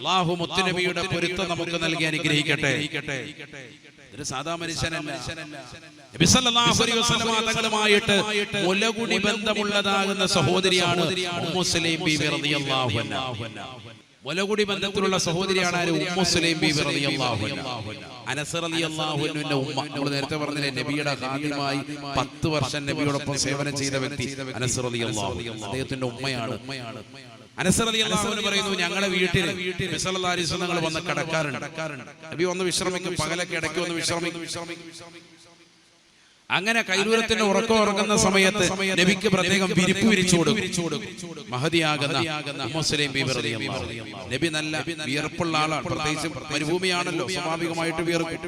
അല്ലാഹു മുത്തുനബിയുടെ പൊരുത്തം നമുക്ക് നൽകി അനുഗ്രഹിക്കട്ടെ. ഒരു സാധാ മനുഷ്യനല്ല. നബി സല്ലല്ലാഹു അലൈഹി വസല്ലം തങ്ങളുമായിട്ട് മുലകുടി ബന്ധമുള്ളതാകുന്ന സഹോദരിയാണ് ഉമ്മു സുലൈം ബീവി റളിയല്ലാഹു അൻഹ. മുലകുടി ബന്ധത്തിലുള്ള സഹോദരിയാണ് ആര്? ഉമ്മു സുലൈം ബീവി റളിയല്ലാഹു അൻഹ. അനസ് റളിയല്ലാഹു അൻഹുവിന്റെ ഉമ്മ. നമ്മൾ നേരത്തെ പറഞ്ഞില്ലേ, നബിയുടെ ഖാദിമായി 10 വർഷം നബിയോടൊപ്പം സേവനം ചെയ്ത വ്യക്തി അനസ് റളിയല്ലാഹു അൻഹു. അദ്ദേഹത്തിന്റെ ഉമ്മയാണ്. അനസ് റളിയല്ലാഹു അൻഹു പറയുന്നു, ഞങ്ങളുടെ വീട്ടിൽ നബി സല്ലല്ലാഹു അലൈഹി വസല്ലം വന്ന് കിടക്കാറുണ്ട്. നബി വന്ന് വിശ്രമിക്കും, പകലൊക്കെ ഇടയ്ക്ക് വന്ന് വിശ്രമിക്കും. അങ്ങനെ കൈലൂരത്തിന്റെ ഉറക്കം ഉറങ്ങുന്ന സമയത്ത് നബിക്ക് പ്രത്യേകം വിരിപ്പ് വിരിച്ചു കൊടുക്കും. മഹദിയാകുന്ന ഉമ്മു സുലൈം ബീവി റളിയല്ലാഹു അൻഹ. നബി നല്ല വിയർപ്പുള്ള ആളാണ്, പ്രത്യേകിച്ച് മരുഭൂമിയാണല്ലോ, സ്വാഭാവികമായിട്ട് വിയർക്കും.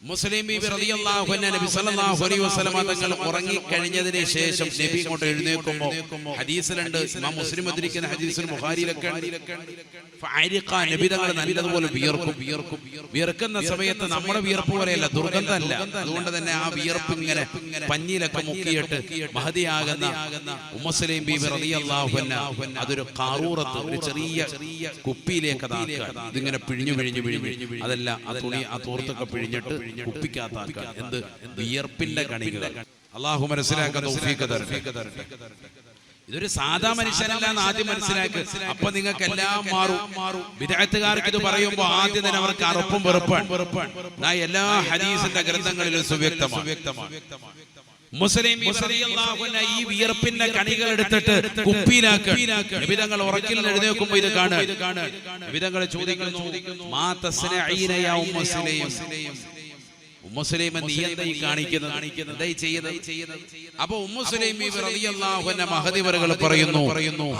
മുസ്ലിം ബീവി റളിയല്ലാഹു അൻഹ നബി സല്ലല്ലാഹു അലൈഹി വസല്ലം തങ്ങൾ ഉറങ്ങി കഴിഞ്ഞതിന് ശേഷം നബി ഇങ്ങോട്ട് എഴുന്നേൽക്കുമ്പോൾ ഹദീസിലുണ്ട്, ഇമാം മുസ്ലിം ഉദ്ധരിക്കുന്ന ഹദീസിൽ ബുഖാരിയിലൊക്കെ നബി തങ്ങൾ നല്ലതുപോലെ വിയർക്കുന്ന സമയത്ത് നമ്മുടെ വിയർപ്പ് പോലെയല്ല, ദുർഗന്ധമല്ല. അതുകൊണ്ട് തന്നെ ആ വിയർപ്പ് ഇങ്ങനെ പഞ്ഞിയിലൊക്കെ മുക്കിയിട്ട് മഹദിയാകുന്ന ഉമ്മു സുലൈം ബീവി റളിയല്ലാഹു അൻഹ അതൊരു ഖാറൂറത്ത്, ഒരു ചെറിയ കുപ്പിയിലേക്ക് ഇതിങ്ങനെ പിഴിഞ്ഞു അതല്ല ആ തുണി ആ തോർത്തൊക്കെ പിഴിഞ്ഞിട്ട് കുപ്പിക്കാത്ത എന്ത് വിയർപ്പിന്റെ കണികൾ. അല്ലാഹു മനസ്സിലാക്കാൻ തൗഫീഖ് തരട്ടെ. ഇതൊരു സാധാ മനുഷ്യനല്ല എന്ന് ആദ്യം മനസ്സിലാക്കുക. അപ്പൊ നിങ്ങൾക്ക് എല്ലാം മാറും. ബിദ്അത്തുകാർക്ക് ഇത് പറയുമ്പോൾ ആദ്യം തന്നെ അവർക്ക് അറപ്പും വെറുപ്പാണ്. എല്ലാ ഹദീസിന്റെ ഗ്രന്ഥങ്ങളിലും സുവ്യക്തമാണ്. മുസ്ലിം ഈ വിയർപ്പിന്റെ കണികൾ എടുത്തിട്ട് കുപ്പിയിലാക്കുക. നബി തങ്ങൾ ഉറക്കിൽ എഴുന്നേൽക്കുമ്പോൾ ഇത് കാണുക. നബി തങ്ങൾ ചോദിക്കുന്നു, മാ തസ്നഈന യാ ഉമ്മു സുലൈം, ഉമ്മു സുലൈം നീ എന്താ ഈ കാണിക്കുന്നത്, എന്തായി ചെയ്യുന്നത്? അപ്പൊ ഉമ്മു സുലൈം ബീവി റളിയല്ലാഹു അൻഹ മഹദിവറുകൾ പറയുന്നു,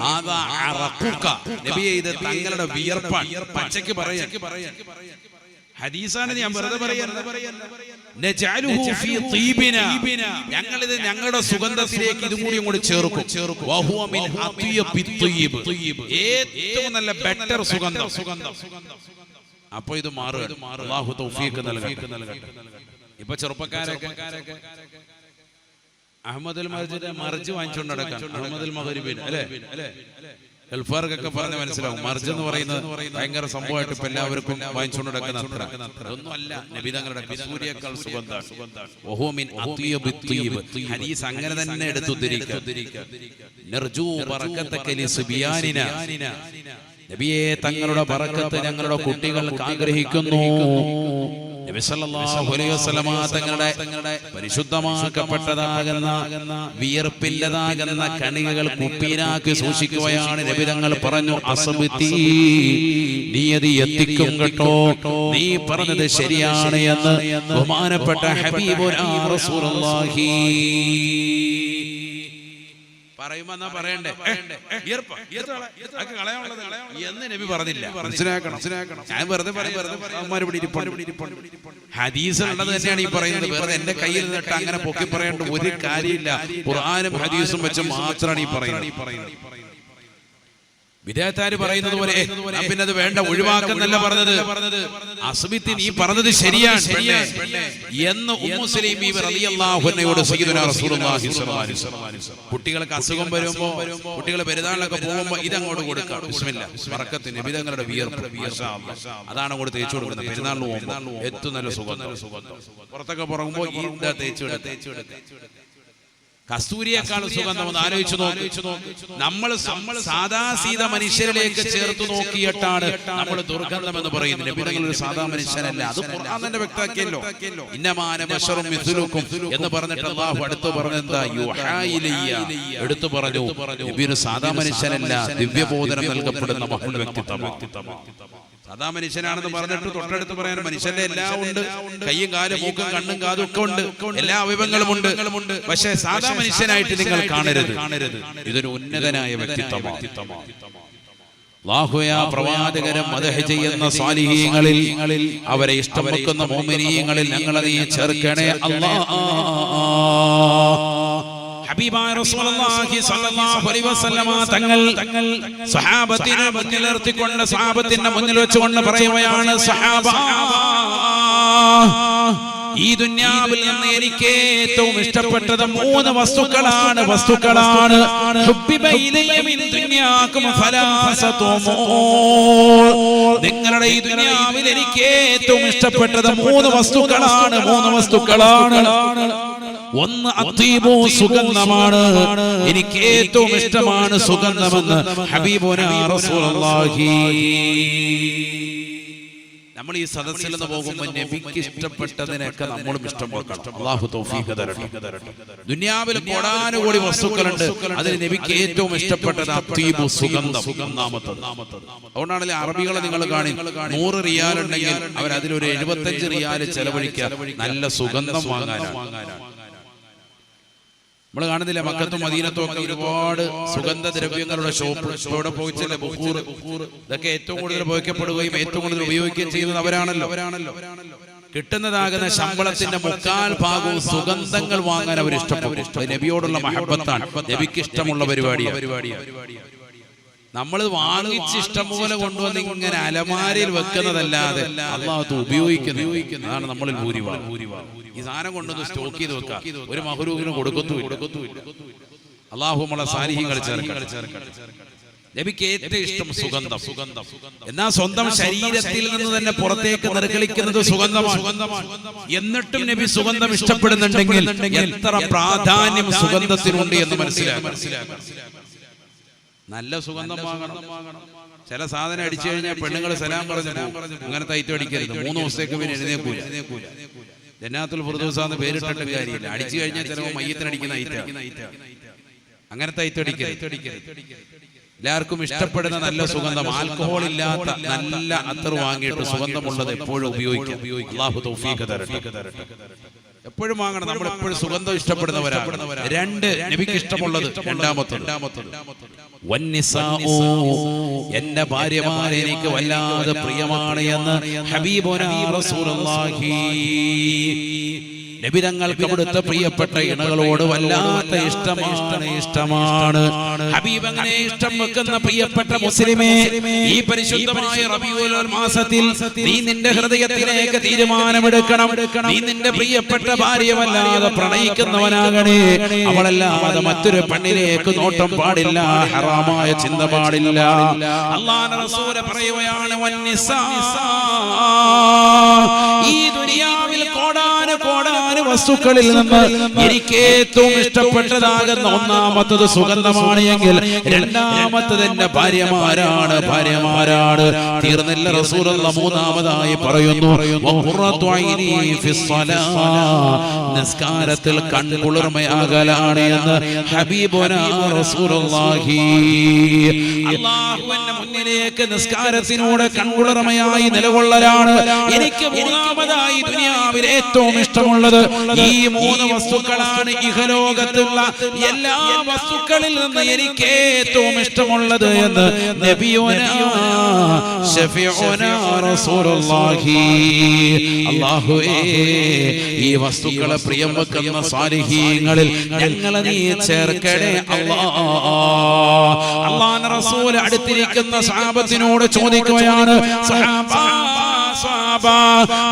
ഹാദാ അറഖുക, നബിയേ ഇത് തങ്ങളുടെ വിയർപ്പാണ്. പച്ചയ്ക്ക് പറയാൻ ഹദീസാണ്, ഞാൻ വെറുതെ പറയല്ല. നജഅലുഹു ഫീ തീബിനാ, ഞങ്ങൾ ഇത് ഞങ്ങളുടെ സുഗന്ധത്തിലേക്ക് ഇതും കൂടി അങ്ങോട്ട് ചേർക്കും. വഹുവ മിൻ അത്യബി തീബ്, ഏറ്റവും നല്ല ബെറ്റർ സുഗന്ധം. അപ്പോൾ ഇത് മാറുക. അല്ലാഹു തൗഫീഖ് നൽകട്ടെ. ഇപ്പൊ ചെറുപ്പക്കാരൊക്കെ അഹ്മദുൽ മർജ് വാങ്ങിച്ചുകൊണ്ട് നടക്കാം. അഹ്മദുൽ മഗ്രിബിൻ അല്ലേ, ഗൾഫാർക്കൊക്കെ പറഞ്ഞ് മനസ്സിലാവും. മർജ് എന്ന് പറയുന്നത് ഭയങ്കര സംഭവമായിട്ട് ഇപ്പൊ എല്ലാവർക്കും വാങ്ങിച്ചുകൊണ്ട് നടക്കുന്ന അത്ര ഒന്നും അല്ല. നബി തങ്ങളുടെ കസ്തൂരിയേക്കാൾ സുഗന്ധമാണ്. ഹദീസ് അങ്ങനെ തന്നെ എടുത്തുദ്ധരിക്കുക. നബിയെ തങ്ങളുടെ ബറക്കത്ത് ഞങ്ങളുടെ കുട്ടികൾക്ക് ആഗ്രഹിക്കുന്നു. നബി സല്ലല്ലാഹു അലൈഹി വസല്ലമ തങ്ങളുടെ പരിശുദ്ധമാക്കപ്പെട്ടതാകുന്ന വിയർപ്പില്ലതാകുന്ന കണികകൾ കുപ്പിയിലാക്കി സൂക്ഷിക്കുകയാണ്. നബി തങ്ങൾ പറഞ്ഞു, അസ്ബിതി, നീ അത് എത്തിക്കും കേട്ടോ, നീ പറഞ്ഞത് ശരിയാണ് എന്ന് ബഹുമാനപ്പെട്ട ഹബീബുനാ റസൂലുള്ളാഹി പറയുമെന്നാ പറയണ്ടേ, എന്ന് നബി പറഞ്ഞില്ല. മനസ്സിലാക്കണം. ഞാൻ വെറുതെ ഹദീസ് ഉള്ളത് തന്നെയാണ് ഈ പറയുന്നത്. വെറുതെ എന്റെ കയ്യിൽ നിന്നിട്ട് അങ്ങനെ പൊക്കി പറയേണ്ട ഒരു കാര്യമില്ല. ഖുർആനും ഹദീസും വെച്ച് മാത്രമാണ് ഈ പറയുന്നത്. വിദേഹത്താര് പറയുന്നത് പോലെ പിന്നെ അത് വേണ്ട, ഒഴിവാക്കുന്നല്ല പറഞ്ഞത്. അസ്ബിത്തി, നീ പറഞ്ഞത് ശരിയാണ് എന്ന് ഉമ്മു സുലൈം ബീവി റളിയല്ലാഹു അൻഹയോട് സയ്യിദുനാ റസൂലുള്ളാഹി സ്വല്ലല്ലാഹു അലൈഹി വസല്ലം. കുട്ടികൾക്ക് അസുഖം വരുമ്പോ, കുട്ടികൾ പെരുന്നാളിലൊക്കെ പോകുമ്പോ ഇതങ്ങോട്ട് കൊടുക്കാം. ബിസ്മില്ലാ, ബറക്കത്ത് നബി തങ്ങളുടെ വിയർപ്പ്, മാഷാ അല്ലാഹ്, അതാണ് അങ്ങോട്ട് തേച്ചു കൊടുക്കുന്നത്. പെരുന്നാളിന് പോകുമ്പോൾ ഏറ്റവും നല്ല സുഗന്ധം. പുറത്തൊക്കെ പോകുമ്പോ ഇതാ തേച്ചു കസ്തൂരിയേക്കാൾ സുഗന്ധം. ഒന്ന് ആലോചിച്ചു നോക്ക്. നമ്മൾ സാധാ സീത മനുഷ്യരിലേക്ക് ചേർത്ത് നോക്കിയിട്ടാണ് നമ്മൾ ദുർഗന്ധം എന്ന് പറയുന്നത്. നബി തങ്ങൾ ഒരു സാധാ മനുഷ്യനല്ല, അത് ഖുർആൻ തന്നെ വ്യക്തമാക്കിയല്ലോ. ഇന്നമാന ബശറും മിസ്ലുക്കും എന്ന് പറഞ്ഞിട്ട് അല്ലാഹു അടുത്ത് പറഞ്ഞെന്താ, യുഹാ ഇലയ്യ, എടുത്തു പറഞ്ഞു നബി ഒരു സാധാ മനുഷ്യനല്ല, ദിവ്യബോധനം നൽകപ്പെടുന്ന മഹൽ വ്യക്തിത്വമാണ്. സാധാ മനുഷ്യനാണെന്ന് പറഞ്ഞിട്ട് തൊട്ടടുത്ത് പറയാൻ മനുഷ്യന്റെ എല്ലാം ഉണ്ട്, കയ്യും കാലും മൂക്കും കണ്ണും കാതും ഒക്കെ ഉണ്ട്, എല്ലാ അവയവങ്ങളും ഉണ്ട്. പക്ഷേ സാധാ മനുഷ്യനായിട്ട് നിങ്ങൾ കാണരുത്. ഇതൊരു ഉന്നതനായ വ്യക്തിത്വമാണ്. അല്ലാഹുവേ, പ്രവാചകരെ മദ്ഹ് ചെയ്യുന്ന സാലിഹീങ്ങളിൽ, അവരെ ഇഷ്ടപ്പെടുന്ന മുഅ്മിനീങ്ങളിൽ ഞങ്ങളെ നീ ചേർക്കണേ അല്ലാഹ്. ഹബീബായ റസൂലുള്ളാഹി സ്വല്ലല്ലാഹു അലൈഹി വസല്ലമ തങ്ങൾ സഹാബത്തിനെ മുന്നിൽ നിർത്തിക്കൊണ്ട്, സഹാബത്തിന്റെ മുന്നിൽ വെച്ചുകൊണ്ട് പറയുകയാണ്, സഹാബ, ഈ ദുനിയാവിൽ നിന്ന് എനിക്ക് ഏറ്റവും ഇഷ്ടപ്പെട്ടത് 3 വസ്തുക്കളാണ്. ഹുബ്ബിബ ഇലയ്യ മിൻ ദുനിയാകും ഫലാസതു. നിങ്ങളുടെ ഈ ദുനിയാവിൽ എനിക്ക് ഏറ്റവും ഇഷ്ടപ്പെട്ടത് മൂന്ന് വസ്തുക്കളാണ്. ഒന്ന് അത്തീബു, സുഗന്ധമാണ്. എനിക്ക് ഏറ്റവും ഇഷ്ടമാണ് സുഗന്ധമെന്ന് ഹബീബുനാ റസൂലുള്ളാഹി. നമ്മൾ ഈ സദസ്സിൽ നിന്ന് പോകുമ്പോൾ നബിക്ക് ഇഷ്ടപ്പെട്ടതിനൊക്കെ നമ്മളും ഇഷ്ടം വെക്കണം. അല്ലാഹു തൗഫീഖ് തരട്ടെ. ദുനിയാവിൽ കോടാനുകോടി വസ്തുക്കളുണ്ട്, അതിൽ നബിക്ക് ഏറ്റവും ഇഷ്ടപ്പെട്ടത് അത്തീബു, സുഗന്ധം, ഒന്നാമത്തത്. അതുകൊണ്ടാണല്ലേ അറബികളെ നിങ്ങൾ കാണി 100 റിയാൽ ഉണ്ടെങ്കിൽ അവർ അതിലൊരു 75 റിയാൽ ചെലവഴിക്കാൻ നല്ല സുഗന്ധം വാങ്ങാനാണ്. നമ്മൾ കാണുന്നില്ല മക്കത്തും മദീനത്തും ഒക്കെ ഒരുപാട് സുഗന്ധദ്രവ്യങ്ങളുടെ ഷോപ്പ്. ഇവിടെ പോയിച്ചല്ലേ ബുഖൂർ, ഇതൊക്കെ ഏറ്റവും കൂടുതൽ ഉപയോഗിക്കപ്പെടുകയും ഏറ്റവും കൂടുതൽ ഉപയോഗിക്കുകയും ചെയ്യുന്നത് അവരാണല്ലോ. കിട്ടുന്നതാകുന്ന ശമ്പളത്തിന്റെ 3/4 ഭാഗവും സുഗന്ധങ്ങൾ വാങ്ങാൻ അവർ ഇഷ്ടപ്പെടും. നബിയോടുള്ള മഹബത്താണ്, നബിക്ക് ഇഷ്ടമുള്ള പരിപാടിയാണ്. നമ്മൾ വാങ്ങിച്ച് ഇഷ്ടം പോലെ കൊണ്ടുവന്ന് ഇങ്ങനെ അലമാരയിൽ വെക്കുന്നതല്ലാതെ അല്ലാഹു ഉപയോഗിക്കുന്നു. അതാണ് നമ്മളിൽ ഭൂരിഭാഗം. ഈ സാധനം കൊണ്ടൊന്ന് സ്റ്റോക്ക് ചെയ്ത് വെക്കാം, ഒരു മഹ്റൂമിന് കൊടുക്കത്തുമില്ല. അല്ലാഹു നമ്മളെ സാലിഹ്യങ്ങൾ ചേർക്കട്ടെ. നബിക്ക് ഏറ്റവും ഇഷ്ടം സുഗന്ധം. എന്നാൽ സ്വന്തം ശരീരത്തിൽ നിന്ന് തന്നെ പുറത്തേക്ക് നിർഗളിക്കുന്നത് സുഗന്ധമാണ്. എന്നിട്ടും നബി സുഗന്ധം ഇഷ്ടപ്പെടുന്നുണ്ടെങ്കിൽ എത്ര പ്രാധാന്യം സുഗന്ധത്തിനുണ്ട് എന്ന് മനസ്സിലാക്കാം. നല്ല സുഗന്ധം വാങ്ങണം. ചില സാധനം അടിച്ചു കഴിഞ്ഞാൽ പെണ്ണുങ്ങൾ സലാം പറഞ്ഞു പോകും. അങ്ങനെ തൈറ്റ് അടിക്കരുത്. 3 ദിവസത്തേക്ക് പിന്നെ എഴുന്നേക്കൂല. ജന്നാത്തുൽ ഫിർദൗസ് എന്ന് പേരിട്ടിട്ട് കാര്യമില്ല. അടിച്ചു കഴിഞ്ഞാൽ ചിലപ്പോൾ മയ്യത്തിനടിക്കുന്ന ഐറ്റ. അങ്ങനെ തൈറ്റ് അടിക്കരുത്. എല്ലാവർക്കും ഇഷ്ടപ്പെടുന്ന നല്ല സുഗന്ധം, ആൽക്കഹോൾ ഇല്ലാത്ത നല്ല അത്തർ വാങ്ങിയിട്ട് സുഗന്ധമുള്ളത് എപ്പോഴും ഉപയോഗിക്കാം. അല്ലാഹു തൗഫീഖ് തരട്ടെ. എപ്പോഴും വാങ്ങണം. നമ്മൾ എപ്പോഴും സുഗന്ധം ഇഷ്ടപ്പെടുന്നവരാണ്. 2 നബിക്ക് ഇഷ്ടമുള്ളത്. രണ്ടാമത്തെ എന്റെ ഭാര്യമാരെ എനിക്ക് വല്ലാതെ പ്രിയമാണ് എന്ന് ഹബീബുനാ റസൂലുള്ളാഹി. നബി തങ്ങൾക്ക് അവിടുത്തെ പ്രിയപ്പെട്ട ഇണകളോട് വല്ലാത്ത ഇഷ്ടമാണ്. ഹബീബ് അങ്ങനെ ഇഷ്ടം വെക്കുന്ന പ്രിയപ്പെട്ട മുസ്ലിമേ, ഈ പരിശുദ്ധമായ റബീഉൽ മാസത്തിൽ നീ നിന്റെ ഹൃദയത്തിലേക്ക് തീരുമാനമെടുക്കണം. നീ നിന്റെ പ്രിയപ്പെട്ട ഭാര്യയെ വല്ലാതെ പ്രണയിക്കുന്നവനാകണേ. അവളല്ലാതെ മറ്റൊരു പെണ്ണിലേക്ക് നോട്ടം പാടില്ല, ഹറാമായ ചിന്ത പാടില്ല. അല്ലാഹുവിന്റെ റസൂൽ പറയുകയാണ്, വന്നിസാ, ഈ ദുനിയാവിൽ കോടാനുകോടി വസ്തുക്കളിൽ നിന്ന് എനിക്ക് ഏറ്റവും ഇഷ്ടപ്പെട്ടതാകുന്ന ഒന്നാമത്തത് സുഗന്ധമാണ് എങ്കിൽ രണ്ടാമത്തത് എന്റെ ഭാര്യമാരാണ്. തീർന്നില്ല, റസൂലുള്ളാഹി മൂന്നാമതായി പറയുന്നു, നിസ്കാരത്തിൽ കൺകുളിർമയാകലാണ് എന്ന് ഹബീബുനാ റസൂലുള്ളാഹി. അല്ലാഹുവിന്റെ മുന്നിലേക്ക് നിസ്കാരത്തിനൂടെ കൺകുളിർമയായി നിലകൊള്ളലാണ് എനിക്ക് മൂന്നാമതായി ദുനിയാവിൽ ഏറ്റവും ഇഷ്ടമുള്ളത്. ഈ 3 വസ്തുക്കളാണ് ഇഹലോകത്തുള്ള എല്ലാ വസ്തുക്കളിൽ നിന്ന് എനിക്ക് ഏറ്റവും ഇഷ്ടമുള്ളത് എന്ന് നബിയുനാ ശഫീഉനാ റസൂലുള്ളാഹി. അല്ലാഹുവേ, ഈ വസ്തുക്കളെ പ്രിയം വെക്കുന്ന സാലിഹീങ്ങളിൽ ഞങ്ങളെ നീ ചേർക്കണേ അല്ലാഹ്. അല്ലാഹുവിന്റെ റസൂൽ അടുത്തിരിക്കുന്ന സഹാബത്തിനോട് ചോദിക്കുകയാണ്,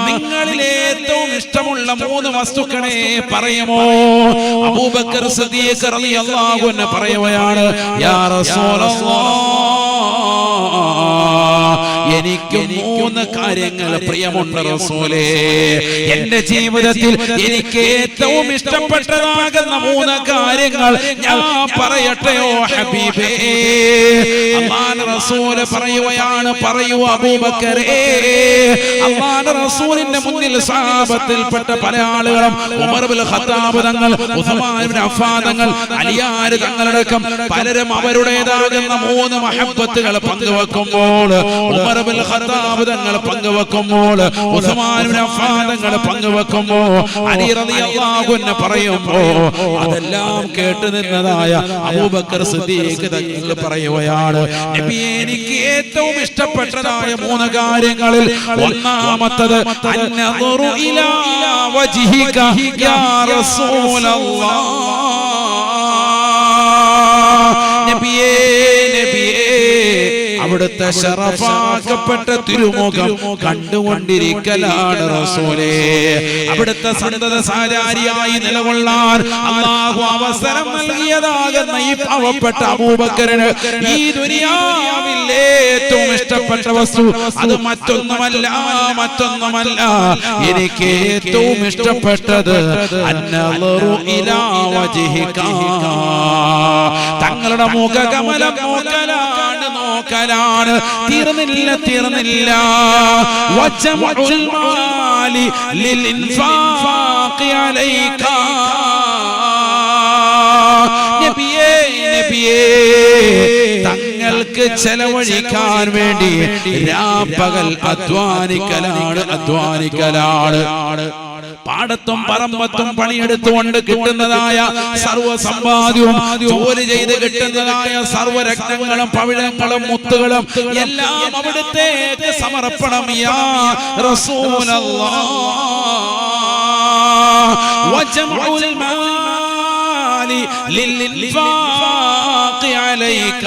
നിങ്ങളിൽ ഏറ്റവും ഇഷ്ടമുള്ള 3 വസ്തുക്കളെ പറയുമോ? അബൂബക്കർ സിദ്ദീഖ് റളിയല്ലാഹു അൻഹു പറയുകയാണ്, യാ റസൂലല്ലാഹ്, എനിക്ക് 3 കാര്യങ്ങൾ പ്രിയമുണ്ട് റസൂലേ. എന്റെ ജീവിതത്തിൽ എനിക്ക് ഏറ്റവും ഇഷ്ടപ്പെട്ടതാകുന്ന 3 കാര്യങ്ങൾ ഞാൻ പറയട്ടെയോ ഹബീബേ? അല്ലാഹുവിന്റെ റസൂൽ പറയുകയാണ്, പറയൂ അബൂബക്കറേ. അല്ലാഹുവിന്റെ റസൂലിന്റെ മുന്നിൽ സഹാബത്തിൽപ്പെട്ട പല ആളുകളും, ഉമർ ഇബ്നുൽ ഖത്താബ് തങ്ങൾ, ഉസ്മാൻ ഇബ്നു അഫ്ഫാൻ തങ്ങൾ, അലിയാർ തങ്ങളടക്കം പലരും അവരുടേതാകുന്ന 3 മഹബ്ബത്തുകൾ പങ്കുവെക്കുമ്പോൾ, ഉമർ ഇബ്നുൽ ഖത്താബ് തങ്ങൾ പങ്കുവെക്കുമ്പോൾ, ഉസ്മാൻ ഇബ്നു അഫ്ഫാൻ തങ്ങൾ പങ്കുവെക്കുമ്പോൾ, അലി റളിയല്ലാഹു അൻഹു പറയുമ്പോൾ, അതെല്ലാം കേട്ടു നിന്നതായ അബൂബക്കർ സിദ്ദീഖ് തങ്ങൾ പറയുകയാണ്, നബിയേ, എനിക്ക് ഏറ്റവും ഇഷ്ടപ്പെട്ടതായ 3 കാര്യങ്ങളിൽ ഒന്നാമത്തത് അന്നദറു ഇലാ വജ്ഹിക യാ റസൂലല്ലാഹ്. നബിയേ, അവിടുത്തെ ശറഫാക്കപ്പെട്ട തിരുമുഖം കണ്ടുകൊണ്ടിരിക്കലാണ് റസൂലേ. അവിടുത്തെ സന്തതസാരാരിയായി നിലകൊള്ളാൻ അല്ലാഹു അവസരം നൽകിയതാകുന്ന ഈ പാവപ്പെട്ട അബൂബക്കറിന് ഈ ദുനിയാവിൽ ഏറ്റവും ഇഷ്ടപ്പെട്ട വസ്തു അത് മറ്റൊന്നുമല്ല. എനിക്ക് ഏറ്റവും ഇഷ്ടപ്പെട്ടത് അന്നളറു ഇലാ വജ്ഹിക, തങ്ങളുടെ മുഖകമലം നോക്കലാണ്. തീർന്നില്ല. വജമഉൽ മാലി ലിൽ ഇൻഫാഖി അലൈക, നബിയേ തങ്ങൾക്ക് ചെലവഴിക്കാൻ വേണ്ടി രാപ്പകൽ അധ്വാനിക്കലാണ്. പാടത്തും പറമ്പത്തും പണിയെടുത്തുകൊണ്ട് കിട്ടുന്നതായ സർവ്വ സമ്പാദ്യവും ജോലി ചെയ്ത് കിട്ടുന്നതായ സർവ്വരത്നങ്ങളും പവിഴങ്ങളും മുത്തുകളും എല്ലാം അവിടുത്തേക്ക് സമർപ്പണം. യാ റസൂലല്ലാഹ് വജമഉൽ മാലി ലിൽ ഇൻഫാഖി അലൈക,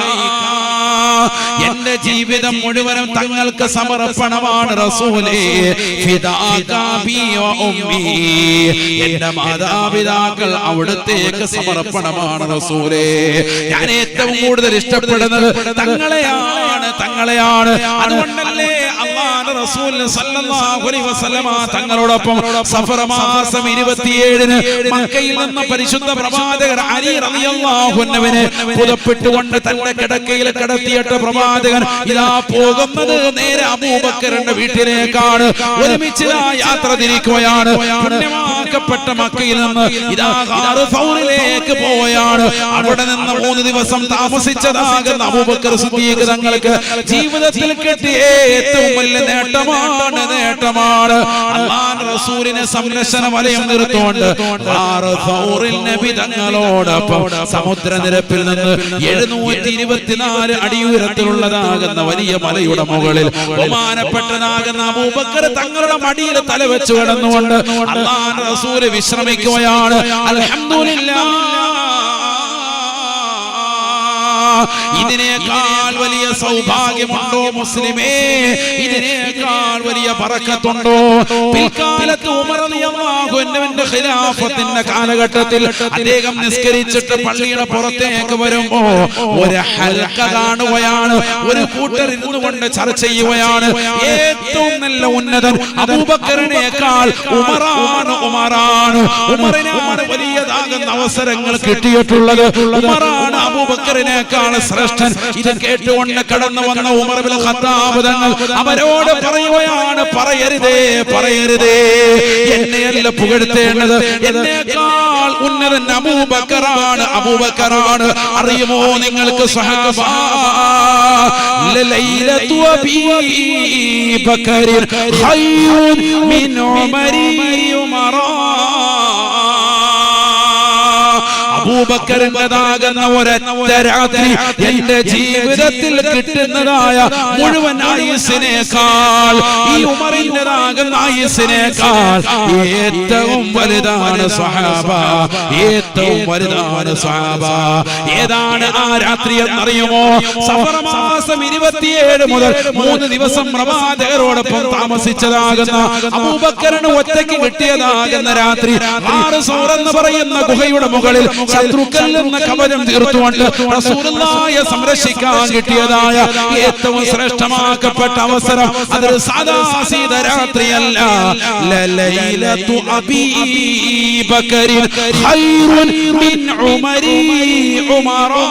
എന്റെ ജീവിതം മുഴുവനും തങ്ങൾക്ക് സമർപ്പണമാണ് റസൂലേ. ഫിദാകാ ബി വ ഉമ്മി, എന്റെ മാതാപിതാക്കൾ അവിടുത്തേക്ക് സമർപ്പണമാണ് റസൂലേ. ഞാൻ ഏറ്റവും കൂടുതൽ ഇഷ്ടപ്പെടുന്നത് തങ്ങളെയാണ്. അതുകൊണ്ടല്ലേ അല്ലാഹുവിന്റെ റസൂൽ സല്ലല്ലാഹു അലൈഹി വസല്ലമ തങ്ങളോടൊപ്പം സഫർ മാസം 27-ന് മക്കയിൽ നിന്ന് പരിശുദ്ധ പ്രവാചകർ അലി റളിയല്ലാഹു അൻഹുവിനെ പുതപ്പിട്ടുകൊണ്ട് തന്റെ കിടക്കയിൽ കിടത്തിയിട്ട് പ്രവാചകൻ ഇതാ പോകുന്നത് നേരെ അബൂബക്കറിന്റെ വീട്ടിലേക്കാണ്. ഒരുമിച്ച് യാത്ര തിരിക്കുകയാണ്. പുണ്യമാക്കപ്പെട്ട മക്കയിൽ നിന്ന് ഇതാ ഗാറ് സൗറിലേക്ക് പോവുകയാണ്. അവിടെ നിന്ന് 3 ദിവസം താമസിച്ചതാകുന്ന അബൂബക്കർ സിദ്ദീഖ് തങ്ങൾക്ക് ജീവിതത്തിൽ കിട്ടിയ ഏറ്റവും വലിയ നേട്ടമാണ്. അല്ലാഹുവിന്റെ റസൂലിനെ സംരക്ഷണ വലയം നിർത്തുകൊണ്ട് ഗാറ് സൗറിൽ നബി തങ്ങളോടൊപ്പം സമുദ്രനിരപ്പിൽ നിന്ന് 724 അടി ഉയരത്തിലുള്ളതാകുന്ന വലിയ മലയുടെ മുകളിൽ ബഹുമാനപ്പെട്ടതാകുന്ന അബൂബക്കർ തങ്ങളുടെ മടിയിൽ തല വെച്ച് കിടന്നുകൊണ്ട് അല്ലാഹുവിന്റെ റസൂൽ വിശ്രമിക്കുകയാണ്. അൽഹംദുലില്ലാഹ്, ഇതിനേക്കാൾ വലിയ സൗഭാഗ്യമുണ്ടോ മുസ്ലിമേ? ഇതിനേക്കാൾ വലിയ ബറക്കത്തുണ്ടോ? പിൽക്കാലത്ത് ഉമർ റളിയല്ലാഹു അൻഹുവിന്റെ ഖിലാഫത്തിന്റെ കാലഘട്ടത്തിൽ അദ്ദേഹം നിസ്കരിച്ചിട്ട് പള്ളിയുടെ പുറത്തേക്ക് വരുമ്പോ ഒരു ഹൽഖ കാണുകയാണ്. ഒരു കൂട്ടർ ഇരുന്നുകൊണ്ട് ചർച്ച ചെയ്യുകയാണ്. ഏറ്റവും നല്ല ഉന്നതൻ അബൂബക്കറിനേക്കാൾ ഉമറിനാണ് വലിയതാകുന്ന അവസരങ്ങൾ കിട്ടിയിട്ടുള്ളത്. ഉമറാണ് അബൂബക്കറിനേക്കാൾ ശ്രേഷ്ഠൻ. ഇത് കേട്ടുകൊണ്ട് കടന്നു വന്ന ഉമർ ഇബ്നു ഖത്താബ് തങ്ങൾ അവരോട് പറയുകയാണ്, പറയരുതേ, എന്നെയല്ല പുകഴ്ത്തേണ്ടത്, എന്നേക്കാൾ ഉന്നതൻ അബൂബക്കറാണ്. അറിയുമോ നിങ്ങൾക്ക് സഹബ, ലൈലതു അബീ ബക്കറിൻ ഖൈറുൻ മിൻ ഉമരി ഉമറാ, അബൂബക്കറിന്റേതാകുന്ന ഒരൊറ്റ രാത്രി എന്റെ ജീവിതത്തിൽ കിട്ടുന്നതായ മുഴുവൻ ആയുസ്സിനേക്കാൾ, ഈ ഉമറിന്റേതാകുന്ന ആയുസ്സിനേക്കാൾ ഏറ്റവും വലുതാണ് സ്വഹാബ. ഏതാണ് ആ രാത്രി എന്നറിയുമോ? സഫർ മാസം 27 മുതൽ 3 ദിവസം പ്രവാചകരോടൊപ്പം താമസിച്ചതാകുന്ന അബൂബക്കറിന് ഒറ്റയ്ക്ക് കിട്ടിയതാകുന്ന രാത്രി സൗർ എന്ന് പറയുന്ന ഗുഹയുടെ മുകളിൽ ശത്രുക്കളിൽ നിന്ന് കവചം തീർത്തുകൊണ്ട് റസൂലുള്ളാഹിയെ സംരക്ഷിക്കാൻ കിട്ടിയതായ ഏറ്റവും ശ്രേഷ്ഠമാക്കപ്പെട്ട അവസരം അതൊരു സാദാസീത രാത്രിയല്ല. ലൈലതു അബീ ബക്കറിൻ ഖൈറുൻ മിൻ ഉമരി ഉമറാ.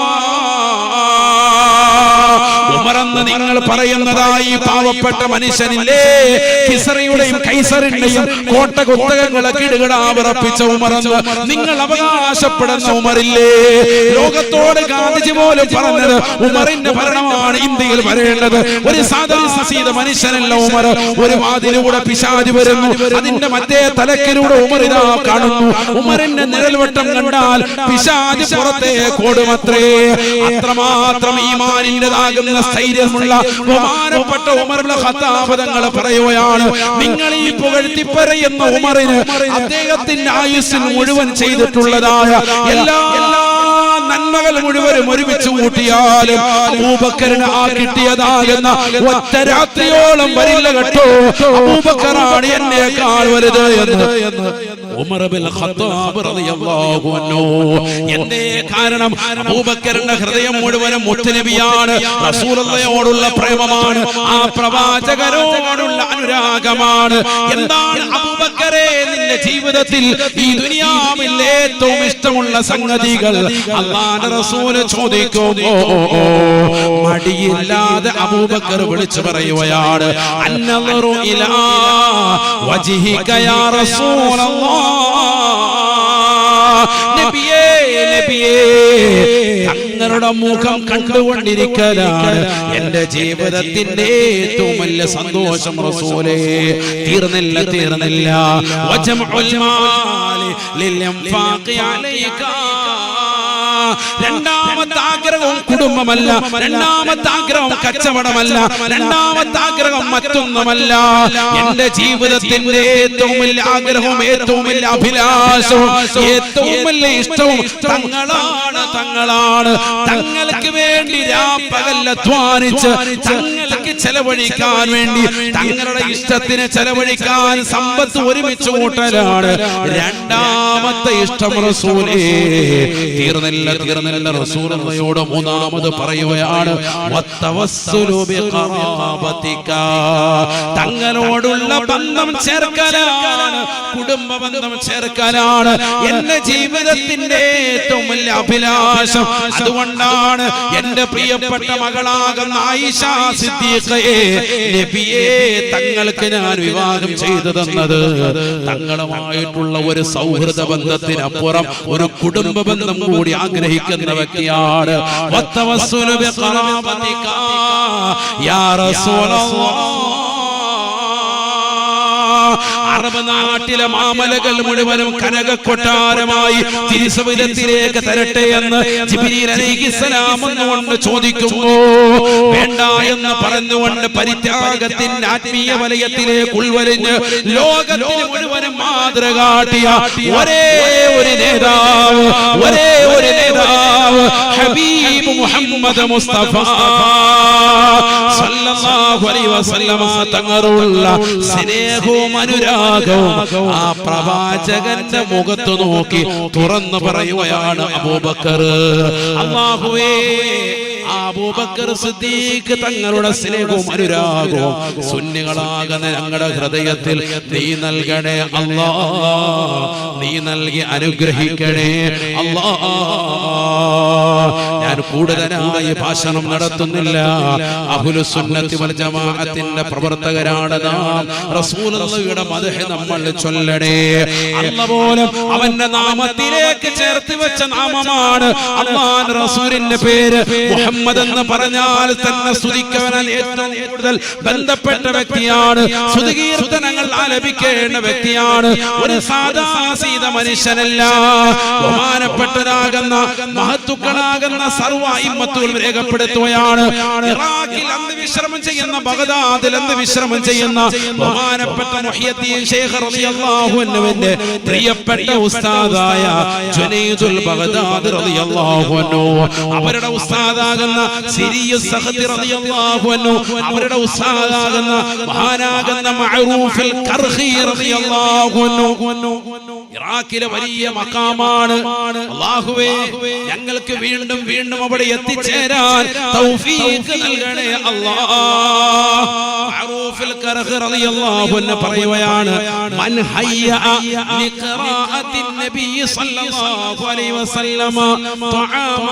ഉമറെന്ന് നിങ്ങൾ പറയുന്നതായി പാവപ്പെട്ട മനുഷ്യനില്ലേ, കിസ്റയുടെയും കൈസറിന്റെയും കോട്ട കുത്തകങ്ങളെ കിടുകിടാവിറപ്പിച്ച ഉമറെന്ന് നിങ്ങൾ അവകാശപ്പെടുന്ന ഉമറില്ലേ? ലോകത്തോട് ഗാന്ധിജി പോലും പറഞ്ഞത് ഉമറിന്റെ ഭരണമാണ് ഇന്ത്യയിൽ വരേണ്ടത്. ഒരു സാധാരണ മനുഷ്യനല്ല ഉമർ. ഒരു വാതിലൂടെ പിശാച് വരുന്നു, അതിന്റെ മറ്റേ തലക്കിലൂടെ ഉമർ ഇതാ കാണുന്നു. ഉമറിന്റെ നിഴൽവട്ടം കണ്ടാൽ പിശാച് പുറത്തേക്ക് ഓടുമത്രേ. അത്രമാത്രം ഈമാനിന്റേതാകുന്ന സ്ഥൈര്യമുള്ള ബഹുമാനപ്പെട്ട ഉമർ ഇബ്നു ഖത്താബ് തങ്ങൾ പറയുകയാണ്, നിങ്ങൾ ഈ പുകഴ്ത്തി പറയുന്ന ഉമറിന് അദ്ദേഹത്തിന്റെ ആയുസ്സിൽ മുഴുവൻ ചെയ്തിട്ടുള്ളതായ എല്ലാ നന്മകൾ മുഴുവനും ഒരുമിച്ച് കൂട്ടിയാലും അബൂബക്കറിന് ആ കിട്ടിയതാകുന്ന ഒറ്റ രാത്രിയോളം വരില്ല കേട്ടോ. അബൂബക്കറാണ് എന്നേക്കാൾ വലുത് എന്ന് ഉമർ ഇബ്നുൽ ഖത്താബ് റളിയല്ലാഹു അൻഹു. എന്തേ കാരണം? അബൂബക്കറിന്റെ ഹൃദയം മുഴുവനും മുത്തുനബിയാണ്, റസൂലുള്ളാഹിയോടുള്ള പ്രേമമാണ്, ആ പ്രവാചകരോടുള്ള അനുരാഗമാണ്. എന്താണ് അബൂബക്കറേ നിന്റെ ജീവിതത്തിൽ ഈ ദുനിയാവിൽ ഏറ്റവും ഇഷ്ടമുള്ള സംഗതികൾ? അല്ലാഹുവിന്റെ റസൂൽ ചോദിക്കുമ്പോ മടിയില്ലാതെ അബൂബക്കർ വിളിച്ചു പറയുകയാണ്, അന്നളറു ഇലാ വജ്ഹിക യാ റസൂലല്ലാഹ്. നബിയേ നബിയേ, തങ്ങളുടെ മുഖം കണ്ടുകൊണ്ടിരിക്കലാണ് എന്റെ ജീവിതത്തിന്റെ ഏറ്റവും വലിയ സന്തോഷം റസൂലേ. തീർന്നില്ല വജംഉൽ മാലി ലിൽഇൻഫാഖി അലൈക. രണ്ടാമത്തെ ആഗ്രഹവും കുടുംബമല്ല, രണ്ടാമത്തെ ആഗ്രഹം കച്ചവടമല്ല, രണ്ടാമത്തെ ആഗ്രഹം മറ്റൊന്നുമല്ല. എന്റെ ജീവിതത്തിന്റെ ഏറ്റവും വലിയ ആഗ്രഹവും ഏറ്റവും വലിയ അഭിലാഷവും ഏറ്റവും വലിയ ഇഷ്ടവും തങ്ങളാണ്. തങ്ങൾക്ക് വേണ്ടി രാപ്പകൽ അധ്വാനിച്ച് തങ്ങൾക്ക് ചെലവഴിക്കാൻ വേണ്ടി, തങ്ങളുടെ ഇഷ്ടത്തിന് ചെലവഴിക്കാൻ സമ്പത്ത് ഒരുമിച്ച് കൂട്ടലാണ് രണ്ടാമത്തെ ഇഷ്ടം റസൂലേ. തീർന്നില്ല റസൂലുള്ളാഹിയോട് മൂന്നാമത് പറയുകയാണ്, വത്തവസ്സുലു ബിഖറാബതിക. തങ്ങളോടുള്ള ബന്ധം ചേർക്കലാണ്, കുടുംബ ബന്ധം ചേർക്കലാണ് എന്റെ ജീവിതത്തിന്റെ ഏറ്റവും വലിയ അഭിലാഷം. അതുകൊണ്ടാണ് എന്റെ പ്രിയപ്പെട്ട മകളാകുന്ന ആയിഷ സിദ്ദീഖയെ നബിയെ തങ്ങൾക്ക് ഞാൻ വിവാഹം ചെയ്തു തന്നത്. തങ്ങളുമായിട്ടുള്ള ഒരു സൗഹൃദ ബന്ധത്തിനപ്പുറം ഒരു കുടുംബ ബന്ധം കൂടി ആഗ്രഹിക്കുന്ന വ്യക്തിയാണ്. വത്തവസ്സുലു ബിഖറാബതിക യാ റസൂലല്ലാഹ്. അറബ് നാട്ടിലെ മാമലകൾ മുഴുവനും കനകക്കൊട്ടാരമായി തിരുസവിധത്തിലേക്ക് തരട്ടെ എന്ന് ജിബ്രീൽ അലൈഹിസ്സലാം എന്നുകൊണ്ട് ചോദിക്കുമ്പോ വേണ്ട എന്ന് പറഞ്ഞുകൊണ്ട് പരിത്യാഗത്തിന്റെ ആത്മീയ വലയത്തിലേക്ക് ഉൾവലിഞ്ഞ് ലോകത്തിന് മുഴുവനും മാതൃക കാട്ടിയ ഒരേ ഒരു നേതാവ് ഹബീബ് മുഹമ്മദ് മുസ്തഫ സല്ലല്ലാഹു അലൈഹി വസല്ലമ തങ്ങളുള്ള സ്നേഹവും അനുരാഗവും ആ പ്രവാചകന്റെ മുഖത്ത് നോക്കി തുറന്നു പറയുകയാണ് അബൂബക്കർ. അല്ലാഹുവേ, അബൂബക്കർ സിദ്ദീഖ് തങ്ങളുടെ സ്നേഹവും അനുരാഗവും സുന്നികളാകുന്ന ഞങ്ങളുടെ ഹൃദയത്തിൽ നീ നൽകണേ അല്ലാഹ്, നീ നൽകി അനുഗ്രഹിക്കണേ അല്ലാഹ്. ഞാൻ കൂടുതലായി ഭാഷണം നടത്തുന്നില്ല. അഹ്ലുസ് സുന്നത്തി വൽ ജമാഅത്തിന്റെ പ്രവർത്തകരാണ് നാം. റസൂലുള്ളാഹിയുടെ മദ്ഹ് നമ്മൾ ചൊല്ലണേ. അല്ലാഹ് പോലും അവന്റെ നാമത്തിലേക്ക് ചേർത്ത് വെച്ച നാമമാണ്. അല്ലാഹുവിന്റെ റസൂലിന്റെ പേര് മുഹമ്മദ് എന്ന് പറഞ്ഞാൽ തന്നെ സ്തുതിക്കവനാൽ ഏറ്റവും കൂടുതൽ ബന്ധപ്പെട്ട വ്യക്തിയാണ്. സ്തുതികീർത്തനങ്ങൾ ആലപിക്കേണ്ട വ്യക്തിയാണ്. ഒരു സാധാരണ മനുഷ്യനല്ല. ബഹുമാനപ്പെട്ടതാകുന്ന മഹത്തുക്കളാകുന്ന സർവ്വ ഇമ്മത്തുകൾ രേഖപ്പെടുത്തുകയാണ്. ഇറാഖിൽ അന്ന് വിശ്രമം ചെയ്യുന്ന, ബഗ്ദാദിൽ അന്ന് വിശ്രമം ചെയ്യുന്ന ബഹുമാനപ്പെട്ട മുഹ്യിദ്ദീൻ ശൈഖ് റളിയല്ലാഹു അൻഹുവിന്റെ പ്രിയപ്പെട്ട ഉസ്താദായ ജുനൈദുൽ ബഗ്ദാദി റളിയല്ലാഹു അൻഹു, അവരുടെ ഉസ്താദാകുന്ന സിരിയുസ് സഖതി റളിയല്ലാഹു അൻഹു, അവരുടെ ഉസ്താദാകുന്ന മഹാനാകുന്ന മഅറൂഫുൽ ഖർഖി റളിയല്ലാഹു അൻഹു ഇറാഖിലെ വലിയ മഖാമാണ്. അല്ലാഹുവേ, ഞങ്ങൾക്ക് വീണ്ടും വീണ്ടും അവിടെ എത്തിച്ചേരാൻ തൗഫീഖ് നൽകണേ അല്ലാഹ്. മഅറൂഫുൽ ഖർഖി റളിയല്ലാഹു അൻഹു പറയുകയാണ്, മൻ ഹയ്യ ലിഖറാഅത്തിൻ നബി സല്ലല്ലാഹു അലൈഹി വസല്ലമ തആമ.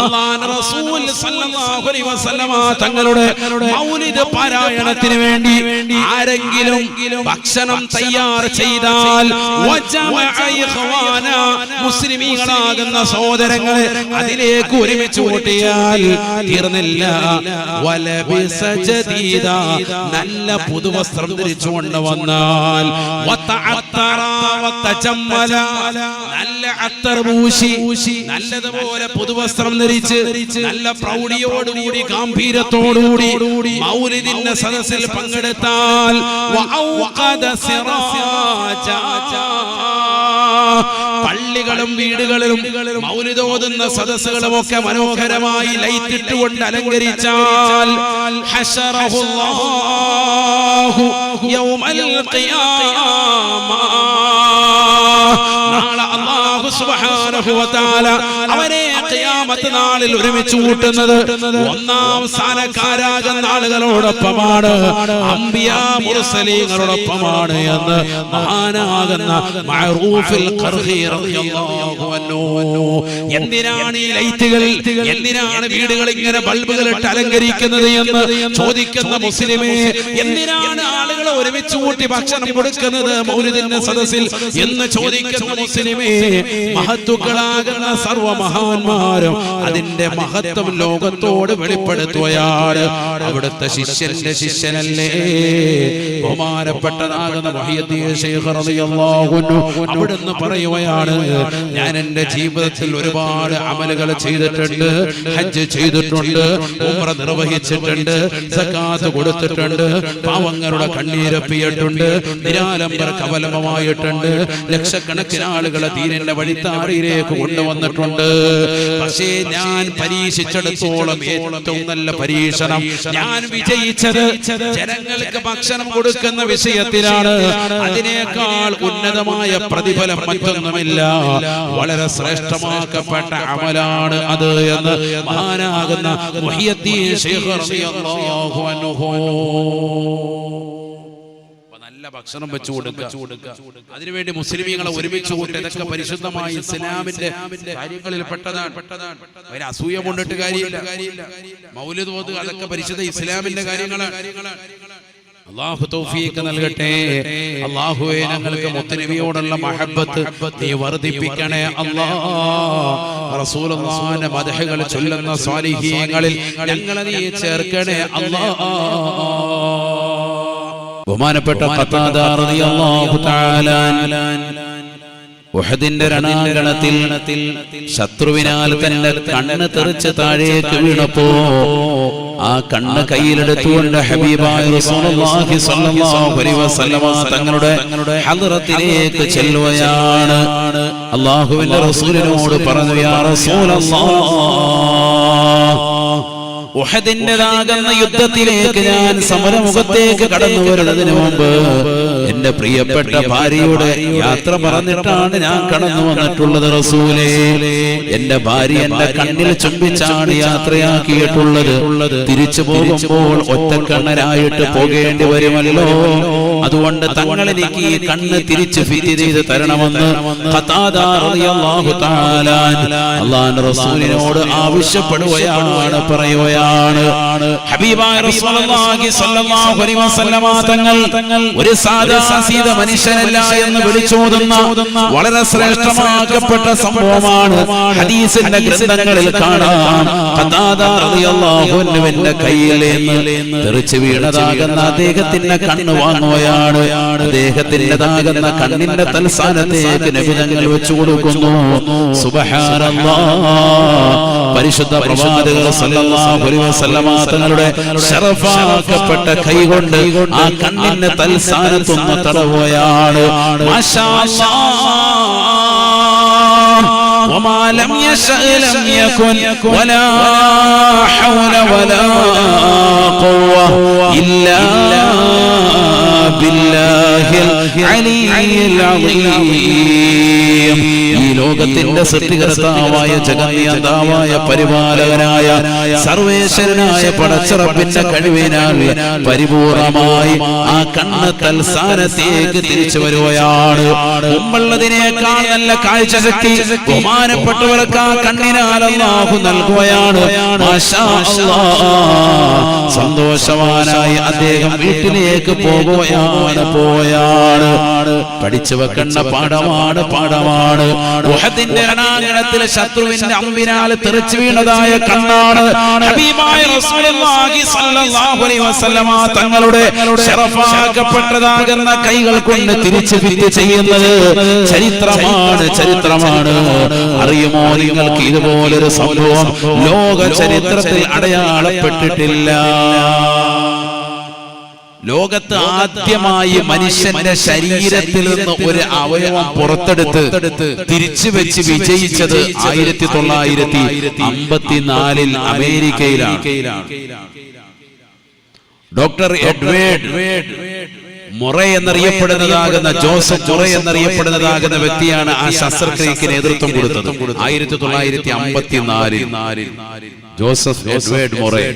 അല്ലാഹുവിന്റെ റസൂൽ സല്ലല്ലാഹു അലൈഹി വസല്ലമ തങ്ങളുടെ മൗലിദ് പാരായണത്തിന് വേണ്ടി ആരെങ്കിലും ഭക്ഷണം തയ്യാർ ചെയ്താൽ മുസ്ലിമീങ്ങളാകുന്ന സഹോദരങ്ങളെ അതിലേക്ക് ഒരുമിച്ച് കൂട്ടിയാൽ തീർന്നില്ല. വലബിസ ജദീദ, നല്ല പുതുവസ്ത്രം ധരിച്ചുകൊണ്ട് വന്നാൽ, വതഅത്തറ വതജമ്മല, നല്ല അത്തർ പൂശി നല്ലതുപോലെ പുതുവസ്ത്രം ധരിച്ച് നല്ല പ്രൗഢിയോടുകൂടി ഗാംഭീര്യത്തോടുകൂടി മൗലിദിന്റെ സദസ്സിൽ പങ്കെടുത്താൽ പള്ളികളും വീടുകളിലും മൗലിദ് ഓതുന്ന സദസ്സുകളും ഒക്കെ മനോഹരമായി ലൈറ്റ് ഇട്ടുകൊണ്ട് അലങ്കരിച്ചാൽ ഹശറഹുല്ലാഹു യൗമൽ ഖിയാമ, നാളെ അല്ലാഹു സുബ്ഹാനഹു വ തആല അവരെ ഖിയാമത്ത് നാളിൽ ഒരുമിച്ച് കൂട്ടുന്നത് ഒന്നാം സ്ഥാനക്കാരാകുന്ന ആളുകളോടൊപ്പമാണ്, അംബിയാ മുർസലീങ്ങളോടൊപ്പമാണ് എന്ന് മഹാനാകുന്ന മഅറൂഫുൽ ഖർഹി റളിയല്ലാഹു അൻഹു. എന്തിനാണ് ഈ ലൈറ്റുകൾ, എന്തിനാണ് വീടുകൾ ഇങ്ങനെ ബൾബുകൾ ഇട്ട് അലങ്കരിക്കുന്നത് എന്ന് ചോദിക്കുന്ന മുസ്ലിമേ, എന്തിനാണ് ആളുകളെ ഒരുമിച്ച് കൂട്ടി ഭക്ഷണം കൊടുക്കുന്നത് മൗലിദിന്റെ സദസ്സിൽ എന്ന് ചോദിക്കുന്ന മുസ്ലിമേ, മഹത്തുക്കളാകുന്ന സർവ്വ മഹാന്മാരും അതിന്റെ മഹത്വം ലോകത്തോട് വെളിപ്പെടുത്തുകയാണ്. അവിടുത്തെ ശിഷ്യന്റെ ശിഷ്യനല്ലേ ബഹുമാനപ്പെട്ടതാകുന്ന മുഹയ്യിദ്ദീൻ ശൈഖ് റളിയല്ലാഹു അൻഹു. അവിടുന്ന് പറയുകയാണ്, ഞാൻ എന്റെ ജീവിതത്തിൽ ഒരുപാട് അമലുകൾ ചെയ്തിട്ടുണ്ട്, ഹജ്ജ് ചെയ്തിട്ടുണ്ട്, ഉംറ നിർവഹിച്ചിട്ടുണ്ട്, സകാത്ത് കൊടുത്തിട്ടുണ്ട്, പാവങ്ങളുടെ കണ്ണീരൊപ്പിയിട്ടുണ്ട്, നിരാലംബർ കവലമമായിട്ടുണ്ട്, ലക്ഷക്കണക്കിന് ആളുകളെ ദീനിന്റെ വഴിത്താറിയിലേക്ക് കൊണ്ടുവന്നിട്ടുണ്ട്. പക്ഷേ ഞാൻ പരീക്ഷിച്ചിടത്തോളം ഏറ്റവും നല്ല പരീക്ഷണം, ഞാൻ വിജയിച്ചത് ജനങ്ങൾക്ക് ഭക്ഷണം കൊടുക്കുന്ന വിഷയത്തിലാണ്. അതിനേക്കാൾ ഉന്നതമായ പ്രതിഫലം മറ്റൊന്നുമില്ല, വളരെ ശ്രേഷ്ഠമാക്കപ്പെട്ട അമലാണ് അത് എന്ന് മഹാനാകുന്ന മുഹയ്യിദ്ദീൻ ശൈഖ് റളിയല്ലാഹു അൻഹു. നല്ല ഭക്ഷണം വെച്ചു കൊടുക്കുക, അതിനുവേണ്ടി മുസ്ലിമീങ്ങളെ ഒരുമിച്ച് കൂട്ടി, ഇതൊക്കെ പരിശുദ്ധമായ ഇസ്ലാമിന്റെ കാര്യങ്ങളിൽ പെട്ടതാണ്. അതിന് അസൂയ കൊണ്ടിട്ട് കാര്യമില്ല. മൗലിദ് ഓതുക അതൊക്കെ പരിശുദ്ധ ഇസ്ലാമിന്റെ കാര്യങ്ങളാണ്. അല്ലാഹു തൗഫീഖ് നൽകട്ടെ. അല്ലാഹുവേ, ഞങ്ങൾക്ക് മുത്തനബിയോടുള്ള മഹബ്ബത്ത് നീ വർദ്ധിപ്പിക്കണേ അല്ലാഹ്. റസൂലുള്ളാഹിന്റെ മദ്ഹുകൾ ചൊല്ലുന്ന സ്വാലിഹീങ്ങളിൽ ഞങ്ങളെ നീ ചേർക്കണേ അല്ലാഹ്. ബഹുമാനപ്പെട്ട ഖതാദ റളിയല്ലാഹു തആല ഉഹദിന്റെ രണാങ്കണത്തിൽ ശത്രുവിനാൽ തന്റെ കണ്ണ് തെറിച്ച് താഴേക്ക് വീണപ്പോ ആ കണ്ണ് കയ്യിലെടുത്തുകൊണ്ട് ഹബീബായ റസൂലുള്ളാഹി സ്വല്ലല്ലാഹു അലൈഹി വസല്ലമ തങ്ങളുടെ ഹദ്റത്തിലേക്ക് ചെല്ലുകയാണ്. അല്ലാഹുവിന്റെ റസൂലിനോട് പറഞ്ഞു, യാ റസൂലല്ലാഹ്, ഉഹദിന്റേതാകുന്ന യുദ്ധത്തിലേക്ക് ഞാൻ സമരമുഖത്തേക്ക് കടന്നു വരുന്നതിന് മുമ്പ് എന്റെ പ്രിയപ്പെട്ട ഭാര്യയുടെ യാത്ര പറഞ്ഞിട്ടാണ് ഞാൻ കടന്നു വന്നിട്ടുള്ളത് റസൂലേ. എന്റെ ഭാര്യ എന്റെ കണ്ണിൽ ചുംബിച്ചാണ് യാത്രയാക്കിയിട്ടുള്ളത്. തിരിച്ചു പോകുമ്പോൾ ഒറ്റക്കണ്ണനായിട്ട് പോകേണ്ടി വരുമല്ലോ, അതുകൊണ്ട് തങ്ങൾ എനിക്ക് ഈ കണ്ണ് തിരിച്ച് ഫിറ്റ് ചെയ്ത് തരണമെന്ന് ഖതാദ റളിയല്ലാഹു തആല അല്ലാഹുവിന്റെ റസൂലിനോട് ആവശ്യപ്പെടുകയാണ്, പറയുകയാണ്. ഹബീബായ റസൂലുള്ളാഹി സ്വല്ലല്ലാഹു അലൈഹി വസല്ലമ തങ്ങൾ ഒരു സാധാരണ മനുഷ്യനല്ല എന്ന് വിളിച്ചോതുന്ന വളരെ ശ്രേഷ്ഠമാക്കപ്പെട്ട സംഭവമാണ്. ഹദീസിന്റെ ഗ്രന്ഥങ്ങളിൽ കാണാം, ഖതാദ റളിയല്ലാഹു അൻഹുവിന്റെ കയ്യിൽ നിന്ന് തെറിച്ച് വീണതാകുന്ന അദ്ദേഹത്തിന്റെ കണ്ണ് വാങ്ങുകയാണ്. അദ്ദേഹത്തിൻ്റെതാകുന്ന കണ്ണിന്റെ തൽസ്ഥാനത്തേക്ക് നബി തങ്ങൾ വെച്ചു കൊടുക്കുന്നു. സുബ്ഹാനല്ലാഹ്, പരിശുദ്ധ പ്രവാചകർ സല്ലല്ലാഹു അലൈഹി വസല്ലമ തങ്ങളുടെ ശറഫാക്കപ്പെട്ട കൈകൊണ്ട് ആ കണ്ണിന്റെ തൽസ്ഥാനത്തൊന്ന് തടവുകയാണ്. മാഷാ അല്ലാഹ്, വമാ ലം യശഅ ലം യകുൻ വലാ ഹൗല വലാ ഖുവ്വ ഇല്ലാ ബില്ലാഹിൽ അലിയിൽ അളീം. ഈ ലോകത്തിന്റെ സൃഷ്ടികർത്താവായ ജഗന്നിയന്താവായ പരിപാലകനായ സർവേശ്വരനായ പടച്ചറപ്പിന്റെ കഴിവിനാൽ പരിപൂർണമായി ആ കണ്ണ് തൽസ്ഥാനത്തേക്ക് തിരിച്ചു വരുകയാണ്. മുമ്പുള്ളതിനേക്കാൾ നല്ല കാഴ്ചശക്തി ബഹുമാനപ്പെട്ടവർക്ക് ആ കണ്ണിനാൽ അല്ലാഹു നൽകുകയാണ്. മാഷാ അല്ലാഹ്, സന്തോഷവാനായി അദ്ദേഹം വീട്ടിലേക്ക് പോവുകയാണ്. പഠിച്ചു വെക്കേണ്ട പാഠമാണ്. ഉഹദിന്റെ രണാങ്കണത്തിൽ ശത്രുവിന്റെ അമ്പിനാൽ തെറിച്ചു വീണതായ കണ്ണാണ് ഹബീബായ റസൂലുള്ളാഹി സ്വല്ലല്ലാഹു അലൈഹി വസല്ലമ തങ്ങളുടെ ശറഫാക്കപ്പെട്ടതാകുന്ന കൈകൾ കൊണ്ട് തിരിച്ചു ഫിറ്റ് ചെയ്യുന്നത് ചരിത്രമാണ്. അറിയുമോ നിങ്ങൾക്ക്, ഇതുപോലൊരു സംഭവം ലോക ചരിത്രത്തിൽ അടയാളപ്പെട്ടിട്ടില്ല. ലോകത്ത് ആദ്യമായി മനുഷ്യന്റെ ശരീരത്തിൽ നിന്ന് ഒരു അവയവം പുറത്തെടുത്ത് തിരിച്ചു വെച്ച് വിജയിച്ചത് 1954 അമേരിക്കയിലാണ്. ഡോക്ടർ എഡ്വേർഡ് മൊറേ എന്നറിയപ്പെടുന്നതാകുന്ന ജോസഫ് മൊറേ എന്നറിയപ്പെടുന്നതാകുന്ന വ്യക്തിയാണ് ആ ശസ്ത്രക്രിയക്ക് നേതൃത്വം കൊടുത്തത്. 1954 ജോസഫ് എഡ്വേർഡ് മൊറേ.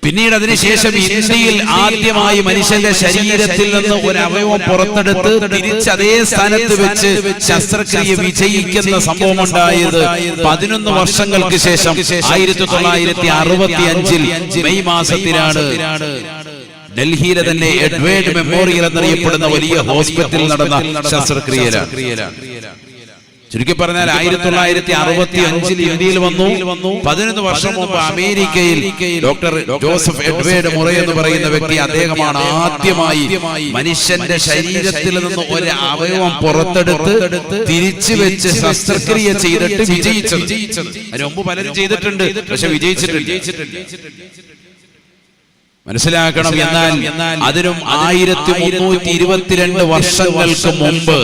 പിന്നീട് അതിനുശേഷം ഇന്ത്യയിൽ ആദ്യമായി മനുഷ്യന്റെ ശരീരത്തിൽ നിന്ന് ഒരു അവയവം പുറത്തെടുത്ത് തിരിച്ച് അതേ സ്ഥാനത്ത് വെച്ച് ശസ്ത്രക്രിയ വിജയിക്കുന്ന സംഭവം ഉണ്ടായത് 11 വർഷങ്ങൾക്ക് ശേഷം 1965 മെയ് മാസത്തിലാണ്. ഡൽഹിയിലെ തന്നെ എഡ്വേർഡ് മെമ്മോറിയൽ എന്നറിയപ്പെടുന്ന വലിയ ഹോസ്പിറ്റലിൽ നടന്ന ശസ്ത്രക്രിയയിലാണ്. ചുരുക്കി പറഞ്ഞാൽ 1965 ഇന്ത്യയിൽ വന്നു. 11 വർഷം മുമ്പ് അമേരിക്കയിൽ ഡോക്ടർ ജോസഫ് എഡ്വേർഡ് മൊറേ എന്ന് പറയുന്ന വ്യക്തി, അദ്ദേഹമാണ് ആദ്യമായി മനുഷ്യന്റെ ശരീരത്തിൽ നിന്ന് ഒരു അവയവം പുറത്തെടുത്ത് തിരിച്ചു വെച്ച് ശസ്ത്രക്രിയ ചെയ്തിട്ട് വിജയിച്ചത്. അതിന് മുമ്പ് പലരും ചെയ്തിട്ടുണ്ട്, പക്ഷെ വിജയിച്ചിട്ടില്ല. മനസ്സിലാക്കണം. എന്നാൽ അതിനും 1322 വർഷങ്ങൾക്ക് മുമ്പ്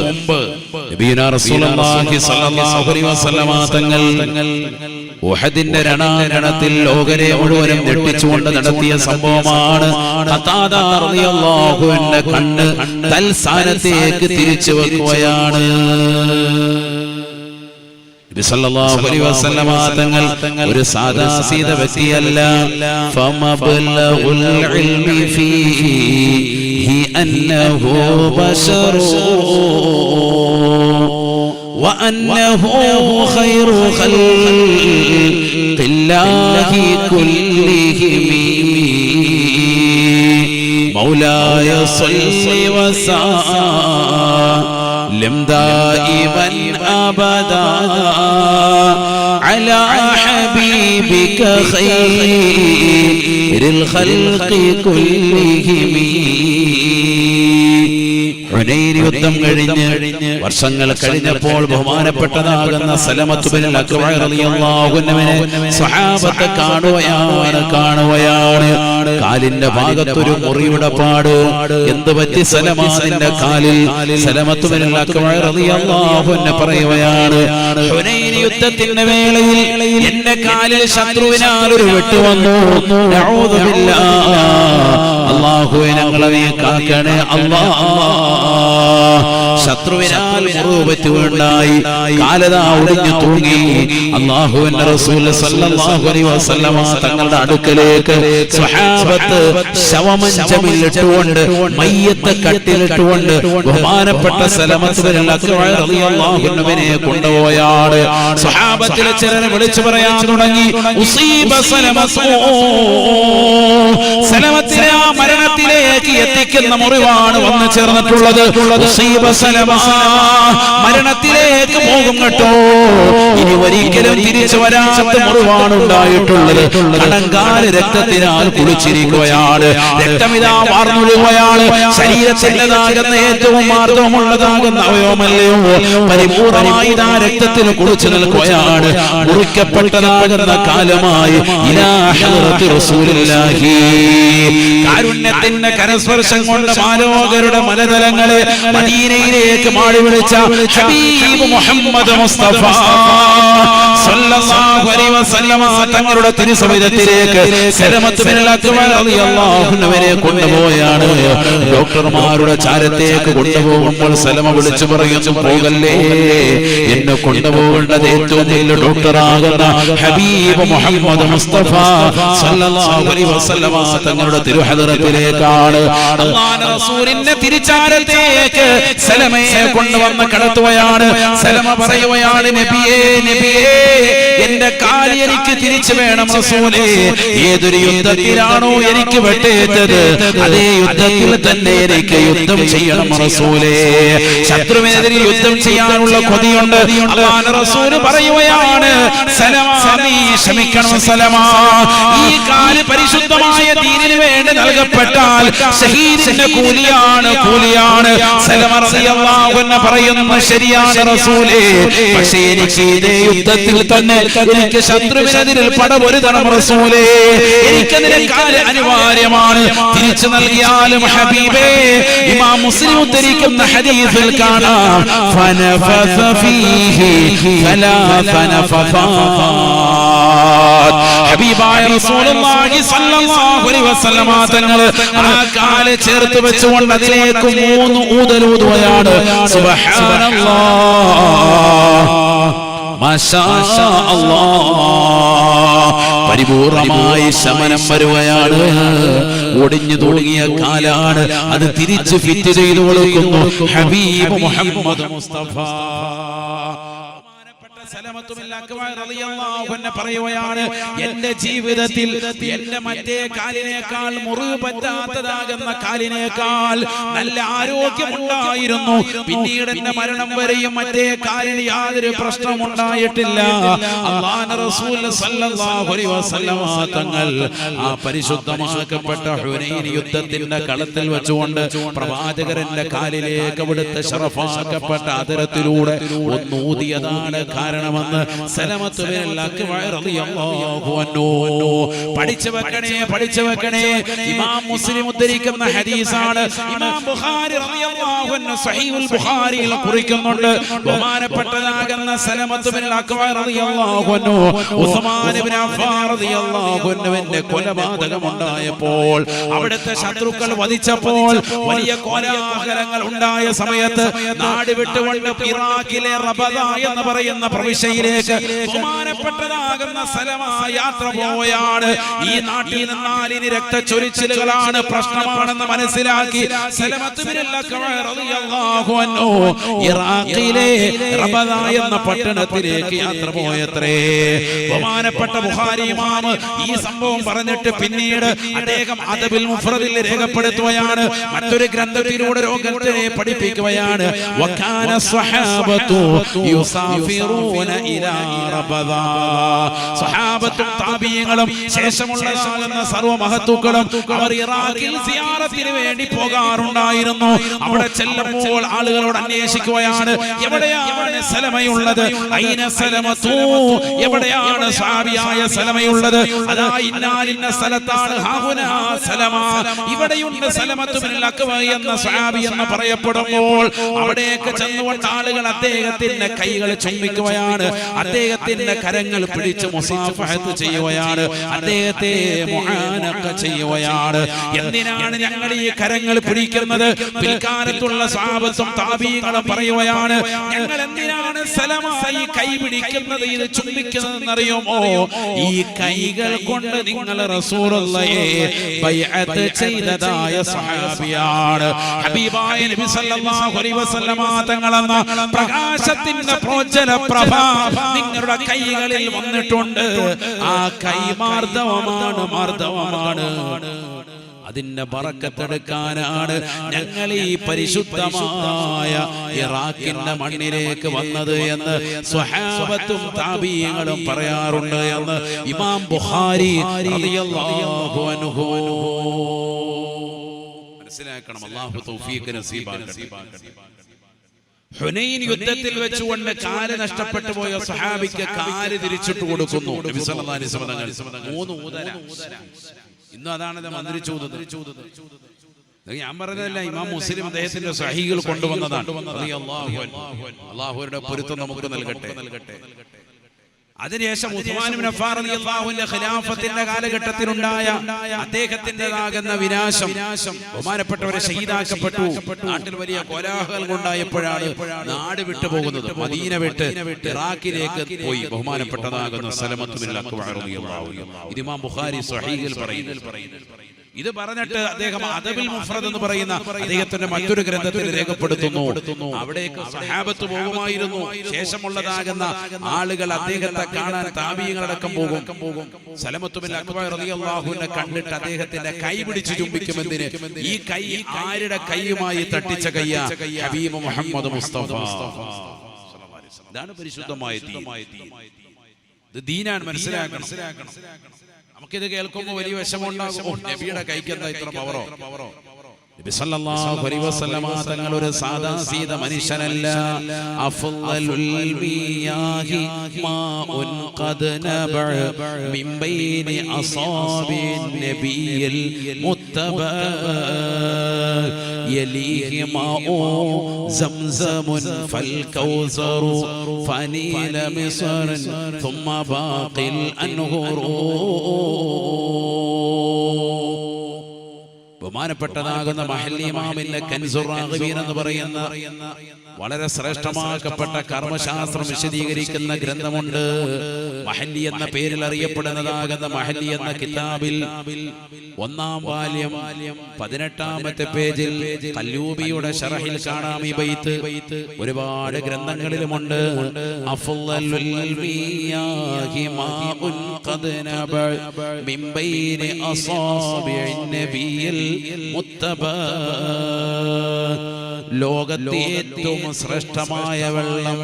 നബിയുനാ റസൂലുള്ളാഹി സ്വല്ലല്ലാഹു അലൈഹി വസല്ലമ തങ്ങൾ ഉഹദിന്റെ രണാങ്കണത്തിൽ ലോകരെ മുഴുവനും ഞെട്ടിച്ചുകൊണ്ട് നടത്തിയ സംഭവമാണ്. ഖതാദ റളിയല്ലാഹു അൻഹു കണ്ണ് തൽസ്ഥാനത്തേക്ക് തിരിച്ചു വെക്കുകയാണ്. സല്ലല്ലാഹു അലൈഹി വസല്ലമ തങ്ങൾ ഒരു സാധാ സീത വ്യക്തിയല്ല. ഫമബ്ലഗുൽ ഇൽമി ഫീഹി അന്നഹു ബശറു വഅന്നഹു ഖൈറു ഖൽഖില്ലാഹി കുല്ലിഹിം. മൗലായ സ്വല്ലി വസല്ലിം ദായിമൻ അബദാ അലാ ഹബീബിക ഖൈറിൽ ഖൽഖി കുല്ലിഹിം. ഹുനൈൻ യുദ്ധം കഴിഞ്ഞ് വർഷങ്ങൾ കഴിഞ്ഞപ്പോൾ ബഹുമാനപ്പെട്ടതാകുന്ന സലമത്ത് ബിൻ അക്വഅ റളിയല്ലാഹു അൻഹുവിനെ സ്വഹാബത്ത് കാണുകയാണ്. കാലിന്റെ ഭാഗത്തൊരു മുറിയുടെ പാട്. എന്ത് പറ്റി സലമാന്റെ കാലിൽ? സലമത്ത് ബിൻ അക്വഅ റളിയല്ലാഹു അൻഹു പറയുകയാണ്, ഹുനൈൻ യുദ്ധത്തിന്റെ വേളയിൽ എന്റെ കാലിൽ ശത്രുവിനാൽ ഒരു വെട്ട് വന്നു. നഊദു ബില്ലാഹ്, അല്ലാഹുവേ ഞങ്ങളെ കാക്കണേ അല്ലാഹ്. ശത്രുവിനാൽ മുറിവ് പറ്റുകയുണ്ടായി. കാലതാ ഒടിഞ്ഞു തൂങ്ങി. അല്ലാഹുവിന്റെ റസൂൽ സല്ലല്ലാഹു അലൈഹി വസല്ലമ തങ്ങളുടെ അടുക്കലേക്ക് സ്വഹാബത്ത് ശവമഞ്ചമിൽ ഇട്ടുകൊണ്ട്, മയ്യത്ത് കട്ടിലിട്ടുകൊണ്ട് ബഹുമാനപ്പെട്ട സലമത്ത് ബിൻ അക്വഅ റളിയല്ലാഹു അൻഹുവിനെ കൊണ്ടുപോയാണ്. സ്വഹാബത്തിലെ ചിലർ വിളിച്ചു പറയാൻ തുടങ്ങി, ഉസീബ സലമത്തു, സലമത്തിനെ ആ മരണത്തിലേക്ക് എത്തിക്കുന്ന മുറിവാണ് വന്നു ചേർന്നിട്ടുള്ളത്. മരണത്തിലേക്ക് പോകും കേട്ടോ. ഇനി ഒരിക്കലും തിരിച്ചു വരാത്ത മുറിവാണ് ഉണ്ടായിട്ടുള്ളത്. കടങ്കാല് രക്തത്തിനാൽ കുളിച്ചിരിക്കുകയാണ്. രക്തമിതാ വാർന്നൊഴുകുകയാണ്. ശരീരത്തിൻ്റെതാകുന്ന ഏറ്റവും മാർദ്ദവമുള്ളതാകുന്ന അവയവമല്ലയോ, പരിപൂർണമായി ഇതാ രക്തത്തിൽ കുളിച്ചു നിൽക്കുകയാണ്. മുറിക്കപ്പെട്ടതാകുന്ന കാലമായി ഇലാ ഹദ്റത്തി റസൂലില്ലാഹി, കാരുണ്യത്തിന്റെ കരസ്പർശം കൊണ്ട് മാലോകരുടെ മലതലങ്ങളെ മദീനയിലേക്ക് മാടി വിളിച്ച ഹബീബ് മുഹമ്മദ് മുസ്തഫ സല്ലല്ലാഹു അലൈഹി വസല്ലമ തങ്ങളുടെ തിരുസവിധത്തിലേക്ക് സലമത്ത് ബിൻ അക്വഅ റളിയല്ലാഹു അൻഹുവിനെ കൊണ്ടുപോയാണ്. ഡോക്ടർമാരുടെ ചാരത്തേക്ക് കൊണ്ടുപോകുമ്പോൾ സലമ വിളിച്ചു പറയുന്നു, പോകല്ലേ, എന്നെ കൊണ്ടുപോകേണ്ടത് ഏറ്റവും വലിയ ഡോക്ടറാകുന്ന ഹബീബ് മുഹമ്മദ് മുസ്തഫ സല്ലല്ലാഹു അലൈഹി വസല്ലമ തങ്ങളുടെ തിരുഹദറത്തിലേക്കാണ്. അല്ലാഹുവിന്റെ റസൂലിന്റെ തിരുചാരത്തേക്ക് സലമയെ കൊണ്ടുവന്ന് കടത്തുകയാണ്. സലമ പറയുകയാണ്, നബിയേ നബിയേ, എന്റെ കാല് എനിക്ക് തിരിച്ചു വേണം റസൂലേ. ഏതൊരു യുദ്ധത്തിലാണോ എനിക്ക് വെട്ടേറ്റത്, അതേ യുദ്ധത്തിൽ തന്നെ എനിക്ക് യുദ്ധം ചെയ്യണം റസൂലേ. ശത്രുവിനെതിരെ യുദ്ധം ചെയ്യാനുള്ള കൊതിയുണ്ട്. അല്ലാഹുവിന്റെ റസൂൽ പറയുകയാണ്, സലമ നീ ക്ഷമിക്കണം സലമ, ഈ കാല് പരിശുദ്ധമായ ദീനിന് വേണ്ടി വേണ്ടി നൽകപ്പെട്ടാൽ ഷഹീദിന്റെ കൂലിയാണ്. സലമ റളിയല്ലാഹു അൻഹു പറയുന്നു, ശരിയാണ് റസൂലേ, പക്ഷേ എനിക്ക് ഇതേ യുദ്ധത്തിൽ തന്നെ എനിക്ക് ശത്രുവിനെതിരിൽ പടപൊരുതണം റസൂലേ, എനിക്കതിന് അനിവാര്യമാണ്. തിരിച്ചു നൽകിയാലും ഹബീബേ, ഇമാം മുസ്ലിം ഉദ്ധരിക്കുന്ന ഹദീസിൽ കാണാം, ഫനഫസ ഫീഹി സലാസ നഫസാത്. ഹബീബായ റസൂലുള്ളാഹി സ്വല്ലല്ലാഹു അലൈഹി വസല്ലമ തങ്ങൾ ആ കാല് ചേർത്ത് വെച്ചുകൊണ്ട് അതിലേക്ക് 3 ഊതലൂതുകയാണ്. സുബ്ഹാനല്ലാഹ്, മാഷാ അല്ലാഹ്. പരിപൂർണമായി ശമനം വരുകയാണ്. ഒടിഞ്ഞു തുടങ്ങിയ കാലാണ്, അത് തിരിച്ച് ഫിറ്റ് ചെയ്തു കൊടുക്കുന്നു ഹബീബ് മുഹമ്മദ് മുസ്തഫ. പറയുകയാണ്, എന്റെ ജീവിതത്തിൽ എന്റെ മറ്റേ കാലിനേക്കാൾ മുറിവ് പറ്റാത്തതാകുന്ന കാലിനേക്കാൾ നല്ല ആരോഗ്യമുണ്ടായിരുന്നു. പിന്നീട് എന്റെ മരണം വരെയും മറ്റേ കാലിന് യാതൊരു പ്രശ്നമുണ്ടായിട്ടില്ല. അല്ലാഹുവിന്റെ റസൂൽ സല്ലല്ലാഹു അലൈഹി വസല്ലം തങ്ങൾ ആ പരിശുദ്ധമാക്കപ്പെട്ട ഹുനൈൻ യുദ്ധത്തിന്റെ കളത്തിൽ വെച്ചുകൊണ്ട് പ്രവാചകന്റെ കാലിലേക്ക് അവിടുത്തെ ശറഫാക്കപ്പെട്ട ആദരത്തിലൂടെ ഒന്നൂതിയതാണ് കാരണമെന്ന് സലമത്ത് ബിൻ അക്വഅ റളിയല്ലാഹു അൻഹു പഠിച്ചു വെക്കണേ. ഇമാം മുസ്ലിം ഉദ്ധരിക്കുന്ന ഹദീസാണ്. ഇമാം ബുഖാരി റളിയല്ലാഹു അൻഹു സഹീഹുൽ ബുഖാരിയിൽ കുറിക്കുന്നുണ്ട്, ബഹുമാനപ്പെട്ടതാകുന്ന സലമത്ത് ബിൻ അക്വഅ റളിയല്ലാഹു അൻഹു ഉസ്മാൻ ഇബ്നു അഫ്ഫാൻ റളിയല്ലാഹു അൻഹുവിന്റെ കൊലപാതകം ഉണ്ടായപ്പോൾ, അവിടുത്തെ ശത്രുക്കൾ വധിച്ചപ്പോൾ, വലിയ കോലാഹലങ്ങൾ ഉണ്ടായ സമയത്ത് നാട് വിട്ടുകൊണ്ട് ഇറാഖിലെ റബദ എന്ന് പറയുന്ന പ്രവിശ്യയിലേക്ക് ബഹുമാനപ്പെട്ടതാകുന്ന സലമ യാത്ര പോവുകയാണ്. ഈ നാട്ടിൽ നിന്നാൽ ഇനി രക്തച്ചൊരിച്ചിലുകളാണ് പ്രശ്നമാണെന്ന് മനസ്സിലാക്കി സലമത്ത് ബിൻ അക്വഅ റളിയല്ലാഹു അൻഹു ഇറാഖിലെ റബദ എന്ന പട്ടണത്തിലേക്ക് യാത്ര പോയത്രേ. ബഹുമാനപ്പെട്ട ബുഖാരി ഇമാം ഈ സംഭവം പറഞ്ഞിട്ട് പിന്നീട് അദ്ദേഹം അദബുൽ മുഫ്രദിൽ രേഖപ്പെടുത്തുകയാണ്. മറ്റൊരു ഗ്രന്ഥത്തിലൂടെ ലോകത്തെ പഠിപ്പിക്കുകയാണ്. വകാന സ്വഹാബത്തു യുസാഫിറൂന ഇലാ റബദ. സ്വഹാബത്തും താബിഈങ്ങളും ശേഷമുള്ളതാകുന്ന സർവ്വ മഹത്തുക്കളും അവർ ഇറാഖിൽ സിയാറത്തിന് വേണ്ടി പോകാറുണ്ടായിരുന്നു. അവിടെ ചെല്ലുമ്പോൾ ആളുകളോട് അന്വേഷിക്കുകയാണ്, എവിടെയാണ് സലമയുള്ളത്, ഐന സലമതു, എവിടെയാണ് സ്വഹാബിയായ സലമയുള്ളത്? അതാ ഇന്ന സ്ഥലത്താണ്, ഹാഹുനാ സലമ, ഇവിടെയുണ്ട് സലമത്ത് ബിൻ അക്വഅ എന്ന സ്വഹാബി എന്ന് പറയപ്പെടുമ്പോൾ അവിടേക്ക് ചെന്നുകൊണ്ട് ആളുകൾ അദ്ദേഹത്തിന്റെ കൈകൾ ചുംബിക്കുകയാണ്, അദ്ദേഹത്തിന്റെ കരങ്ങൾ പിടിച്ച് മുസാഫഹത്ത് ചെയ്യുകയാണ്, അദ്ദേഹത്തെ മുആനഖ ചെയ്യുകയാണ്. എന്തിനാണ് ഞങ്ങൾ ഈ കരങ്ങൾ പിടിക്കുന്നത്? പിൽക്കാലത്തുള്ള സ്വഹാബത്തും താബീഈങ്ങളും പറയുകയാണ്, ഞങ്ങൾ എന്തിനാണ് സലമ ഈ കൈ പിടിക്കുന്നത്, ഇത് ചുംബിക്കുന്നതെന്ന് അറിയുമോ? ഈ കൈകൾ കൊണ്ട് നിങ്ങൾ റസൂലുള്ളാഹിയെ ബൈഅത്ത് ചെയ്തതായ സ്വഹാബിയാണ്. ഹബീബായ നബി സല്ലല്ലാഹു അലൈഹി വസല്ലമ തങ്ങളെന്ന പ്രകാശത്തിന്റെ പ്രോജ്വല പ്രഭ നിങ്ങളുടെ കൈകളിൽ വന്നിട്ടുണ്ട്. ആ കൈ മാർദ്ദവമാണ്. അതിന്റെ ബറക്കത്തെടുക്കാനാണ് ഞങ്ങൾ ഈ പരിശുദ്ധമായ ഇറാഖിന്റെ മണ്ണിലേക്ക് വന്നത് എന്ന് സ്വഹാബത്തും താബീഈങ്ങളും പറയാറുണ്ട് എന്ന് ഇമാം ബുഖാരി റളിയല്ലാഹു അൻഹു. മനസ്സിലാക്കണം, അല്ലാഹു തൗഫീഖ് നസീബാക്കട്ടെ. ഹുനൈൻ യുദ്ധത്തിൽ വെച്ചുകൊണ്ട് കാല് നഷ്ടപ്പെട്ടു പോയ സ്വഹാബിക്ക് കാല് തിരിച്ചിട്ട് കൊടുക്കുന്നു നബി സല്ലല്ലാഹു അലൈഹി വസല്ലം. 3 ഊതല. ഇന്നും അതാണ് മന്ത്രിച്ചൂതത്. ഞാൻ പറഞ്ഞതല്ല, ഇമാം മുസ്ലിം അദ്ദേഹത്തിന്റെ സ്വഹീഹിൽ കൊണ്ടുവന്നതാണ്. അല്ലാഹുവിന്റെ പൊരുത്തം നമുക്ക് നൽകട്ടെ. അതിനുശേഷം ഉസ്മാൻ ഇബ്നു അഫ്ഫാൻ റളിയല്ലാഹു അൻഹു ഖിലാഫത്തിന്റെ കാലഘട്ടത്തിലുണ്ടായ അദ്ദേഹത്തിന്റേതാകുന്ന വിനാശം, ബഹുമാനപ്പെട്ടവരെ ഷഹീദാക്കപ്പെട്ടു. നാട്ടിൽ വലിയ കോലാഹലങ്ങൾ ഉണ്ടായപ്പോഴാണ് നാട് വിട്ടു പോകുന്നത്. മദീന വിട്ട് ഇറാഖിലേക്ക് പോയി ബഹുമാനപ്പെട്ടതാകുന്ന സലമത്ത് ബിൻ അക്വഅ റളിയല്ലാഹു അൻഹു. ഇത് ഇമാം ബുഖാരി സ്വഹീഹിൽ പറയുന്നു. ഇത് പറഞ്ഞിട്ട് അദ്ദേഹം അദബുൽ മുഫ്രദ് എന്ന് പറയുന്ന അദ്ദേഹത്തിന്റെ മറ്റൊരു ഗ്രന്ഥത്തിൽ രേഖപ്പെടുത്തുന്നു. അവിടേക്ക് സ്വഹാബത്ത് പോകുമായിരുന്നു. ശേഷമുള്ളതാകുന്ന ആളുകൾ അദ്ദേഹത്തെ കാണാൻ താബീഈങ്ങളടക്കം പോകും. സലമത്ത് ബിൻ അക്വഅ റളിയല്ലാഹു അൻഹു കണ്ടിട്ട് അദ്ദേഹത്തിന്റെ കൈ പിടിച്ച് ചുംബിക്കുമെന്നതിന് ഈ കൈ ആരുടെ കൈയുമായി തട്ടിച്ച കയ്യാ? ഹബീബ് മുഹമ്മദ് മുസ്തഫ. ഇതാണ് പരിശുദ്ധമായ ദീൻ. ഇത് ദീനാണ്, മനസ്സിലാക്കണം. നമുക്കിത് കേൾക്കുമ്പോൾ വലിയ വിഷമമുണ്ടാകും. നബിയുടെ കൈക്ക് എന്താ ഇത്ര പവറോ? നബി സല്ലല്ലാഹു അലൈഹി വസല്ലമ തങ്ങൾ ഒരു സാദാ സീത മനുഷ്യനല്ല. അഫ്ളലുൽ മിയാഹി മാഉൻ ഖദ് നബഅ മിൻ ബൈനി അസാബിൻ നബിയിൽ മുത്തബഅ യലീഹി മാഉ സംസമുൻ ഫൽ കൗസറു ഫനീല മിസ്റൻ ثم ബാഖിൽ അൻഹുറു. ബഹുമാനപ്പെട്ടതാകുന്ന മഹല്ലി ഇമാമിന്റെ കൻസുർ റാഗിബീൻ എന്ന് പറയുന്ന വളരെ ശ്രേഷ്ഠമാക്കപ്പെട്ട കർമ്മശാസ്ത്രം വിശദീകരിക്കുന്ന ഗ്രന്ഥമുണ്ട്. മഹല്ലി എന്ന പേരിൽ അറിയപ്പെടുന്നതാകുന്ന മഹല്ലി എന്ന കിതാബിൽ 1-ാം വാല്യം 18-ാമത്തെ പേജിൽ ഖല്ലൂബിയുടെ ശറഹിൽ കാണാം ഈ ബൈത്ത്. ഒരുപാട് ഗ്രന്ഥങ്ങളിലുമുണ്ട്. അഫ്ളലുൽ മിയാഹി മാഉൻ ഖദ് നബഅ മിൻ ബൈനി അസാബിഇൻ നബിയിൽ മുത്തബഅ. ലോകത്തെ ഏറ്റവും ശ്രേഷ്ഠമായ വെള്ളം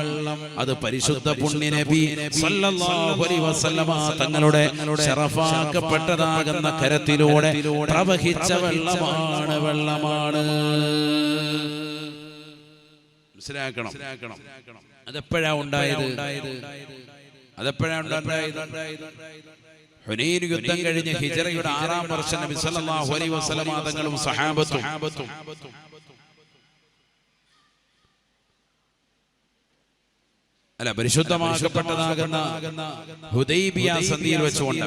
അത് പരിശുദ്ധ പുണ്യ നബി സല്ലല്ലാഹു അലൈഹി വസല്ലമ തങ്ങളുടെ ശറഫാക്കപ്പെട്ടതാകുന്ന കരത്തിലൂടെ പ്രവഹിച്ച വെള്ളമാണ്. മനസ്സിലാക്കണം. അതെപ്പോഴാ ഉണ്ടായത്? ഹുനൈൻ യുദ്ധം കഴിഞ്ഞ് ഹിജ്റയുടെ 6-ാം വർഷം നബി സല്ലല്ലാഹു അലൈഹി വസല്ലമ തങ്ങളും സഹാബത്തും പരിശുദ്ധമാക്കപ്പെട്ടതാകുന്ന ഹുദൈബിയ സന്ധിയിൽ വെച്ചുകൊണ്ട്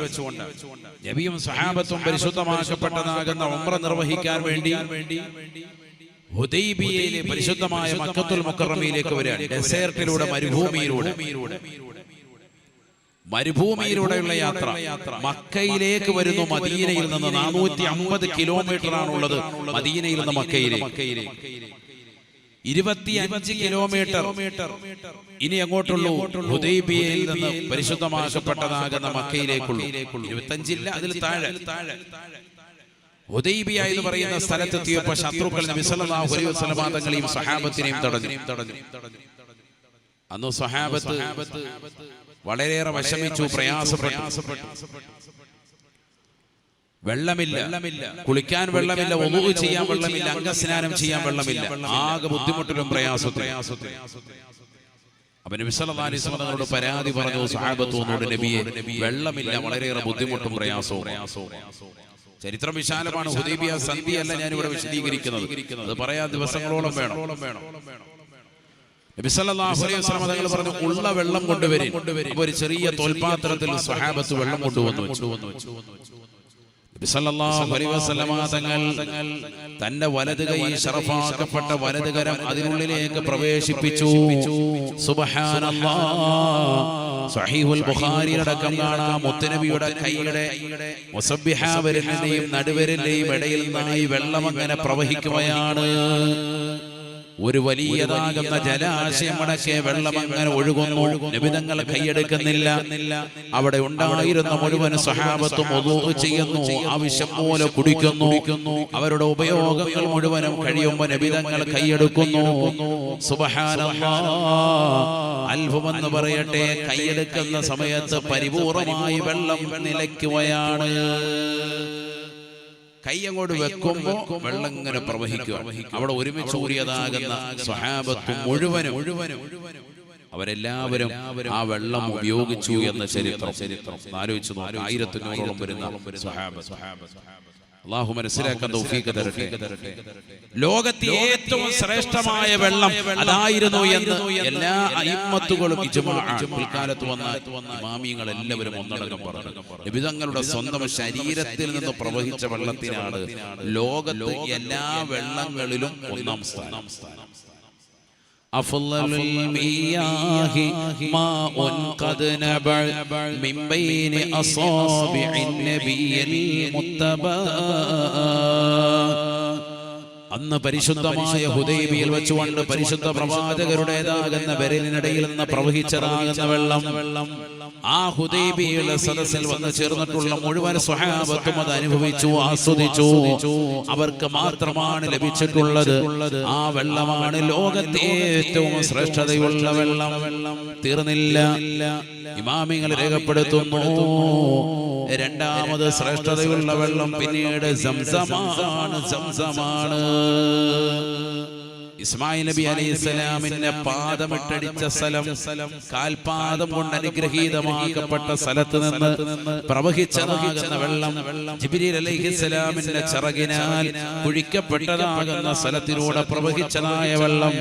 നബിയും സഹാബത്തും പരിശുദ്ധമാക്കപ്പെട്ടതാകുന്ന ഉംറ നിർവഹിക്കാൻ വേണ്ടി ഹുദൈബിയയിലെ പരിശുദ്ധമായ മക്കത്തുൽ മുക്കറമയിലേക്ക് വരികയാണ്. ഡെസേർട്ടിലൂടെ, മരുഭൂമിയിലൂടെയുള്ള യാത്ര. മക്കയിലേക്ക് വരുന്നു. മദീനയിൽ നിന്ന് 450 കിലോമീറ്റർ ആണുള്ളത്. മദീനയിൽ നിന്ന് മക്കയിലേക്ക് 25 കിലോമീറ്റർ ഇനി അങ്ങോട്ടുള്ളൂ. ഹുദൈബിയയിൽ നിന്ന് പരിശുദ്ധമാക്കപ്പെട്ടതാകുന്ന മക്കയിലേക്കുള്ളൂ. 25 ഇല്ല, അതിൽ താഴെ. ഹുദൈബിയ എന്ന് പറയുന്ന സ്ഥലത്തെത്തിയപ്പോൾ ശത്രുക്കൾ നബി സല്ലല്ലാഹു അലൈഹി വസല്ലം തങ്ങളെയും സഹാബത്തിനെയും തടഞ്ഞു. അന്ന് സഹാബത്ത് വളരെയേറെ വിഷമിച്ചു, പ്രയാസപ്പെട്ടു. വെള്ളമില്ല, കുളിക്കാൻ വെള്ളമില്ല, വുളൂ ചെയ്യാൻ വെള്ളമില്ല, അംഗസ്നാനം ചെയ്യാൻ വെള്ളമില്ല. ആകെ ബുദ്ധിമുട്ടിലും പ്രയാസത്തിലും. അപ്പൊ നബി സല്ലല്ലാഹു അലൈഹി വസല്ലം തങ്ങളോട് പരാതി പറഞ്ഞു സഹാബത്തോട്, നബിയെ വെള്ളമില്ല, വളരെയേറെ ബുദ്ധിമുട്ടും പ്രയാസവും. ചരിത്രം വിശാലമാണ്. ഹുദൈബിയ സന്ധിയല്ല ഞാനിവിടെ വിശദീകരിക്കുന്നത്. അത് പറയാൻ ദിവസങ്ങളോളം വേണം. നബി സല്ലല്ലാഹു അലൈഹി വസല്ലം തങ്ങൾ പറഞ്ഞു, ഉള്ള വെള്ളം കൊണ്ടുവരും. ഒരു ചെറിയ തോൽപാത്രത്തിൽ സഹാബത്ത് വെള്ളം കൊണ്ടുവന്നു വെച്ചു. നബി സല്ലല്ലാഹു അലൈഹി വസല്ലം തങ്ങൾ തന്റെ വലത് കൈ, ശറഫാക്കപ്പെട്ട വലത് കരം അതിനുള്ളിലേക്ക് പ്രവേശിപ്പിച്ചു. സുബ്ഹാനല്ലാഹ്. സഹീഹുൽ ബുഖാരിയിലടക്കം കാണാം മുത്തുനബിയുടെ കൈയുടെ മുസബ്ബിഹ വിരലിന്റെയും നടുവിരലിന്റെയും ഇടയിൽ നിന്നായി വെള്ളം അങ്ങനെ പ്രവഹിക്കുകയാണ്. ഒരു വലിയതാകുന്ന ജലാശയം അടക്കെ വെള്ളം അങ്ങനെ ഒഴുകുന്നു. നബി തങ്ങൾ കൈയെടുക്കുന്നില്ല. അവിടെ ഉണ്ടായിരുന്ന മുഴുവൻ സഹാബത്തും വുളൂ ചെയ്യുന്നു, ആവശ്യം പോലെ കുടിക്കുന്നു. അവരുടെ ഉപയോഗങ്ങൾ മുഴുവനും കഴിയുമ്പോൾ നബി തങ്ങൾ കൈയെടുക്കുന്നു. സുബ്ഹാനല്ലാഹ്. അത്ഭുതമെന്ന് പറയട്ടെ, കൈയെടുക്കുന്ന സമയത്ത് പരിപൂർണമായി വെള്ളം നിലയ്ക്കുകയാണ്. കൈ അങ്ങോട്ട് വെക്കുമ്പോ വെള്ളം ഇങ്ങനെ പ്രവഹിക്കുക. അവിടെ ഒരുമിച്ച് ഊരിയതാകുന്ന സ്വഹാബത്തും മുഴുവനും അവരെല്ലാവരും ആ വെള്ളം ഉപയോഗിച്ചു എന്ന ചരിത്രം ആലോചിച്ചു നോക്കാം. 1100ഓളം വരുന്ന സ്വഹാബത്ത്. അല്ലാഹു മനസ്സിലാക്കാൻ തൗഫീഖ് തരട്ടെ. ലോകത്തെ ഏറ്റവും ശ്രേഷ്ഠമായ വെള്ളം അതായിരുന്നു എന്ന് എല്ലാ അയിമ്മത്തുകളും പിൽക്കാലത്ത് വന്ന ഇമാമിയങ്ങൾ എല്ലാവരും ഒന്നടങ്കം പറഞ്ഞു. നബി തങ്ങളുടെ സ്വന്തം ശരീരത്തിൽ നിന്ന് പ്രവഹിച്ച വെള്ളത്തിനാണ് ലോകത്ത് എല്ലാ വെള്ളങ്ങളിലും 1-ാം സ്ഥാനം. അഫ്ളലുൽ മിയാഹി മാഉൻ ഖദ് നബഅ മിൻ ബൈനി അസാബിഇൻ നബിയിൽ മുത്തബഅ. അന്ന് പരിശുദ്ധമായ ഹുദൈബിയയിൽ വെച്ചുകൊണ്ട് പരിശുദ്ധ പ്രവാചകരുടേതാകുന്ന വിരലിനിടയിൽ നിന്ന് പ്രവഹിച്ചതാകുന്ന വെള്ളം ആ ഹുദൈബിയയിലെ സദസ്സിൽ വന്ന് ചേർന്നിട്ടുള്ള മുഴുവൻ സ്വഹാബത്തും അത് അനുഭവിച്ചു, ആസ്വദിച്ചു. അവർക്ക് മാത്രമാണ് ലഭിച്ചിട്ടുള്ളത് ആ വെള്ളമാണ് ലോകത്തെ ഏറ്റവും ശ്രേഷ്ഠതയുള്ള വെള്ളം. തീർന്നില്ല, ഇമാമിങ്ങൾ രേഖപ്പെടുത്തുന്നു രണ്ടാമത് ശ്രേഷ്ഠതയുള്ള വെള്ളം പിന്നീട് സംസമാണ്. സംസമാണ് ഇസ്മായിൽ നബി അലൈഹിസ്സലാമിന്റെ പാദമിട്ടടിച്ച സ്ഥലം, കാൽപാദം കൊണ്ട് അനുഗ്രഹീതമാക്കപ്പെട്ട സ്ഥലത്ത് നിന്ന് പ്രവഹിച്ചതാകുന്ന വെള്ളം, ജിബ്രീൽ അലൈഹിസ്സലാമിന്റെ ചിറകിനാൽ കുഴിക്കപ്പെട്ടതാകുന്ന സ്ഥലത്തിലൂടെ പ്രവഹിച്ചതായ വെള്ളം,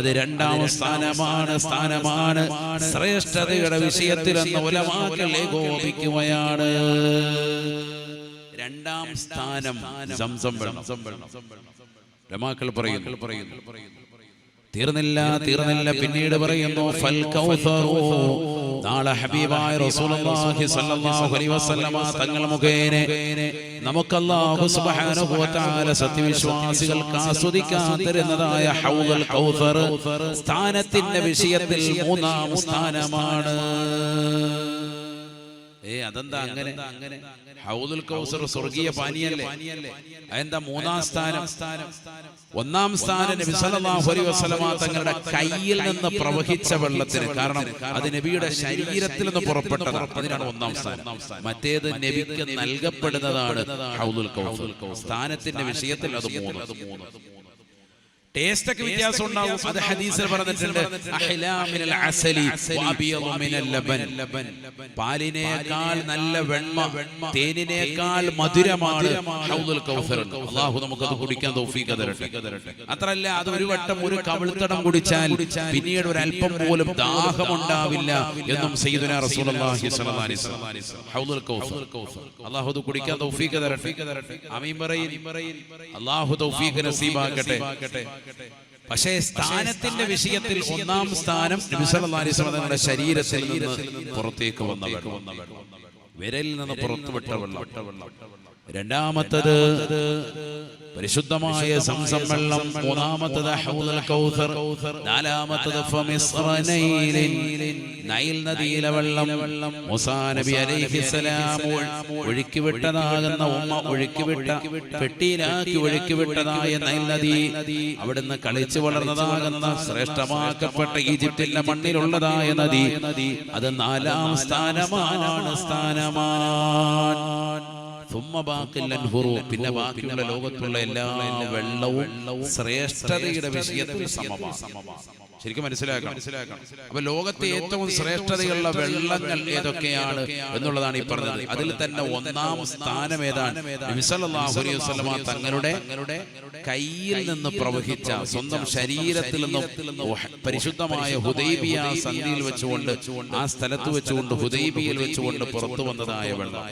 അത് രണ്ടാം സ്ഥാനമാണ്. ശ്രേഷ്ഠതയുടെ വിഷയത്തിൽ എന്ന് ഉലമാക്കൾ ഏകോപിക്കുകയാണ്. രണ്ടാം സ്ഥാനം സംസം വെള്ളം. ഉലമാക്കൾ പറയുന്നു. തീർന്നില്ല, പിന്നീട് പറയുന്നു ഫൽ കൗസറു. നാളെ ഹബീബായ റസൂലുള്ളാഹി സ്വല്ലല്ലാഹു അലൈഹി വസല്ലമ തങ്ങൾ മുഖേന നമുക്ക് അല്ലാഹു സുബ്ഹാനഹു വ തആല സത്യവിശ്വാസികൾക്ക് ആസ്വദിക്കാൻ തരുന്നതായ ഹൗദുൽ കൗസർ സ്ഥാനത്തിന്റെ വിഷയത്തിൽ മൂന്നാം സ്ഥാനമാണ്. അതെന്താ അങ്ങനെ? ഹൗദുൽ കൗസർ സ്വർഗീയ പാനീയല്ലേ? അതെന്താ മൂന്നാം സ്ഥാനം? ഒന്നാം സ്ഥാനം നബി സല്ലല്ലാഹു അലൈഹി വസല്ലമ തങ്ങളുടെ കയ്യിൽ നിന്ന് പ്രവഹിച്ച വെള്ളത്തിന്. കാരണം അത് നബിയുടെ ശരീരത്തിൽ നിന്ന് പുറപ്പെട്ടതാണ്, അതിനാണ് ഒന്നാം സ്ഥാനം. മറ്റേത് നബിക്ക് നൽകപ്പെടുന്നതാണ് ഹൗദുൽ കൗസർ. സ്ഥാനത്തിന്റെ വിഷയത്തിൽ അത് മൂന്ന്. ടേസ്റ്റ് ഒക്കെ വ്യത്യാസം ഉണ്ടാവും, അത് ഹദീസിൽ പറഞ്ഞിട്ടുണ്ട്. അഹ്ലാ മിനൽ അസലി വഅബിയദു മിനൽ ലബൻ. പാലിനേക്കാൾ നല്ല വെണ്മ, തേനിനേക്കാൾ മധുരമാണ് ഹൗദുൽ കൗസർ. അല്ലാഹു നമുക്കത് കുടിക്കാൻ തൗഫീഖ് തരട്ടെ. അത്രല്ല, അത് ഒരു വട്ടം ഒരു കവിൾത്തടം കുടിച്ചാൽ പിന്നീട് ഒരു അല്പം പോലും ദാഹമുണ്ടാവില്ല എന്നും സയ്യിദുനാ റസൂലുള്ളാഹി സ്വല്ലല്ലാഹു അലൈഹി വസല്ലം. ഹൗദുൽ കൗസർ അല്ലാഹു അത് കുടിക്കാൻ തൗഫീഖ് തരട്ടെ. ആമീൻ പറയ്. അല്ലാഹു തൗഫീഖ് നസീബാക്കട്ടെ. പക്ഷേ സ്ഥാനത്തിന്റെ വിഷയത്തിൽ ഒന്നാം സ്ഥാനം നബി സല്ലല്ലാഹു അലൈഹി വസല്ലം തങ്ങളുടെ ശരീരത്തിൽ നിന്ന് പുറത്തേക്ക് വന്ന വെള്ളം, വിരലിൽ നിന്ന് പുറത്തുവിട്ട വെള്ളം. രണ്ടാമത്തത് പരിശുദ്ധമായ സംസം വെള്ളം. മൂന്നാമത്തത് ഹൗദുൽ കൗസർ. നാലാമത്തത് നൈൽ നദിയിലെ വെള്ളം. മൂസാ നബി അലൈഹിസ്സലാം ഒഴുക്കിവിട്ടതാകുന്ന പെട്ടിയിലാക്കി ഒഴുക്കിവിട്ടതായ നൈൽ നദി, അവിടുന്ന് കളിച്ചു വളർന്നതാകുന്ന ശ്രേഷ്ഠമാക്കപ്പെട്ട ഈജിപ്തിന്റെ മണ്ണിലുള്ളതായ നദി, അത് നാലാം സ്ഥാനമാണ്. പിന്നെ ബാക്കിയുള്ള ലോകത്തുള്ള എല്ലാ വെള്ളവും ശ്രേഷ്ഠതയുടെ വിഷയത്തിൽ സമമാണ്. ശരിക്കും മനസ്സിലാക്കണം. അപ്പൊ ലോകത്തെ ഏറ്റവും ശ്രേഷ്ഠതയുള്ള വെള്ളങ്ങൾ ഏതൊക്കെയാണ് എന്നുള്ളതാണ് ഈ പറഞ്ഞത്. അതിൽ തന്നെ ഒന്നാം സ്ഥാനം ഏതാണ്? നബി സല്ലല്ലാഹു അലൈഹി വസല്ലമ തങ്ങളുടെ കയ്യിൽ നിന്ന് പ്രവഹിച്ച, സ്വന്തം ശരീരത്തിൽ നിന്നും പരിശുദ്ധമായ ഹുദൈബിയ സന്ധിയിൽ വെച്ചുകൊണ്ട്, ആ സ്ഥലത്ത് വെച്ചുകൊണ്ട്, ഹുദൈബിയയിൽ വെച്ചുകൊണ്ട് പുറത്തു വന്നതായ വെള്ളം.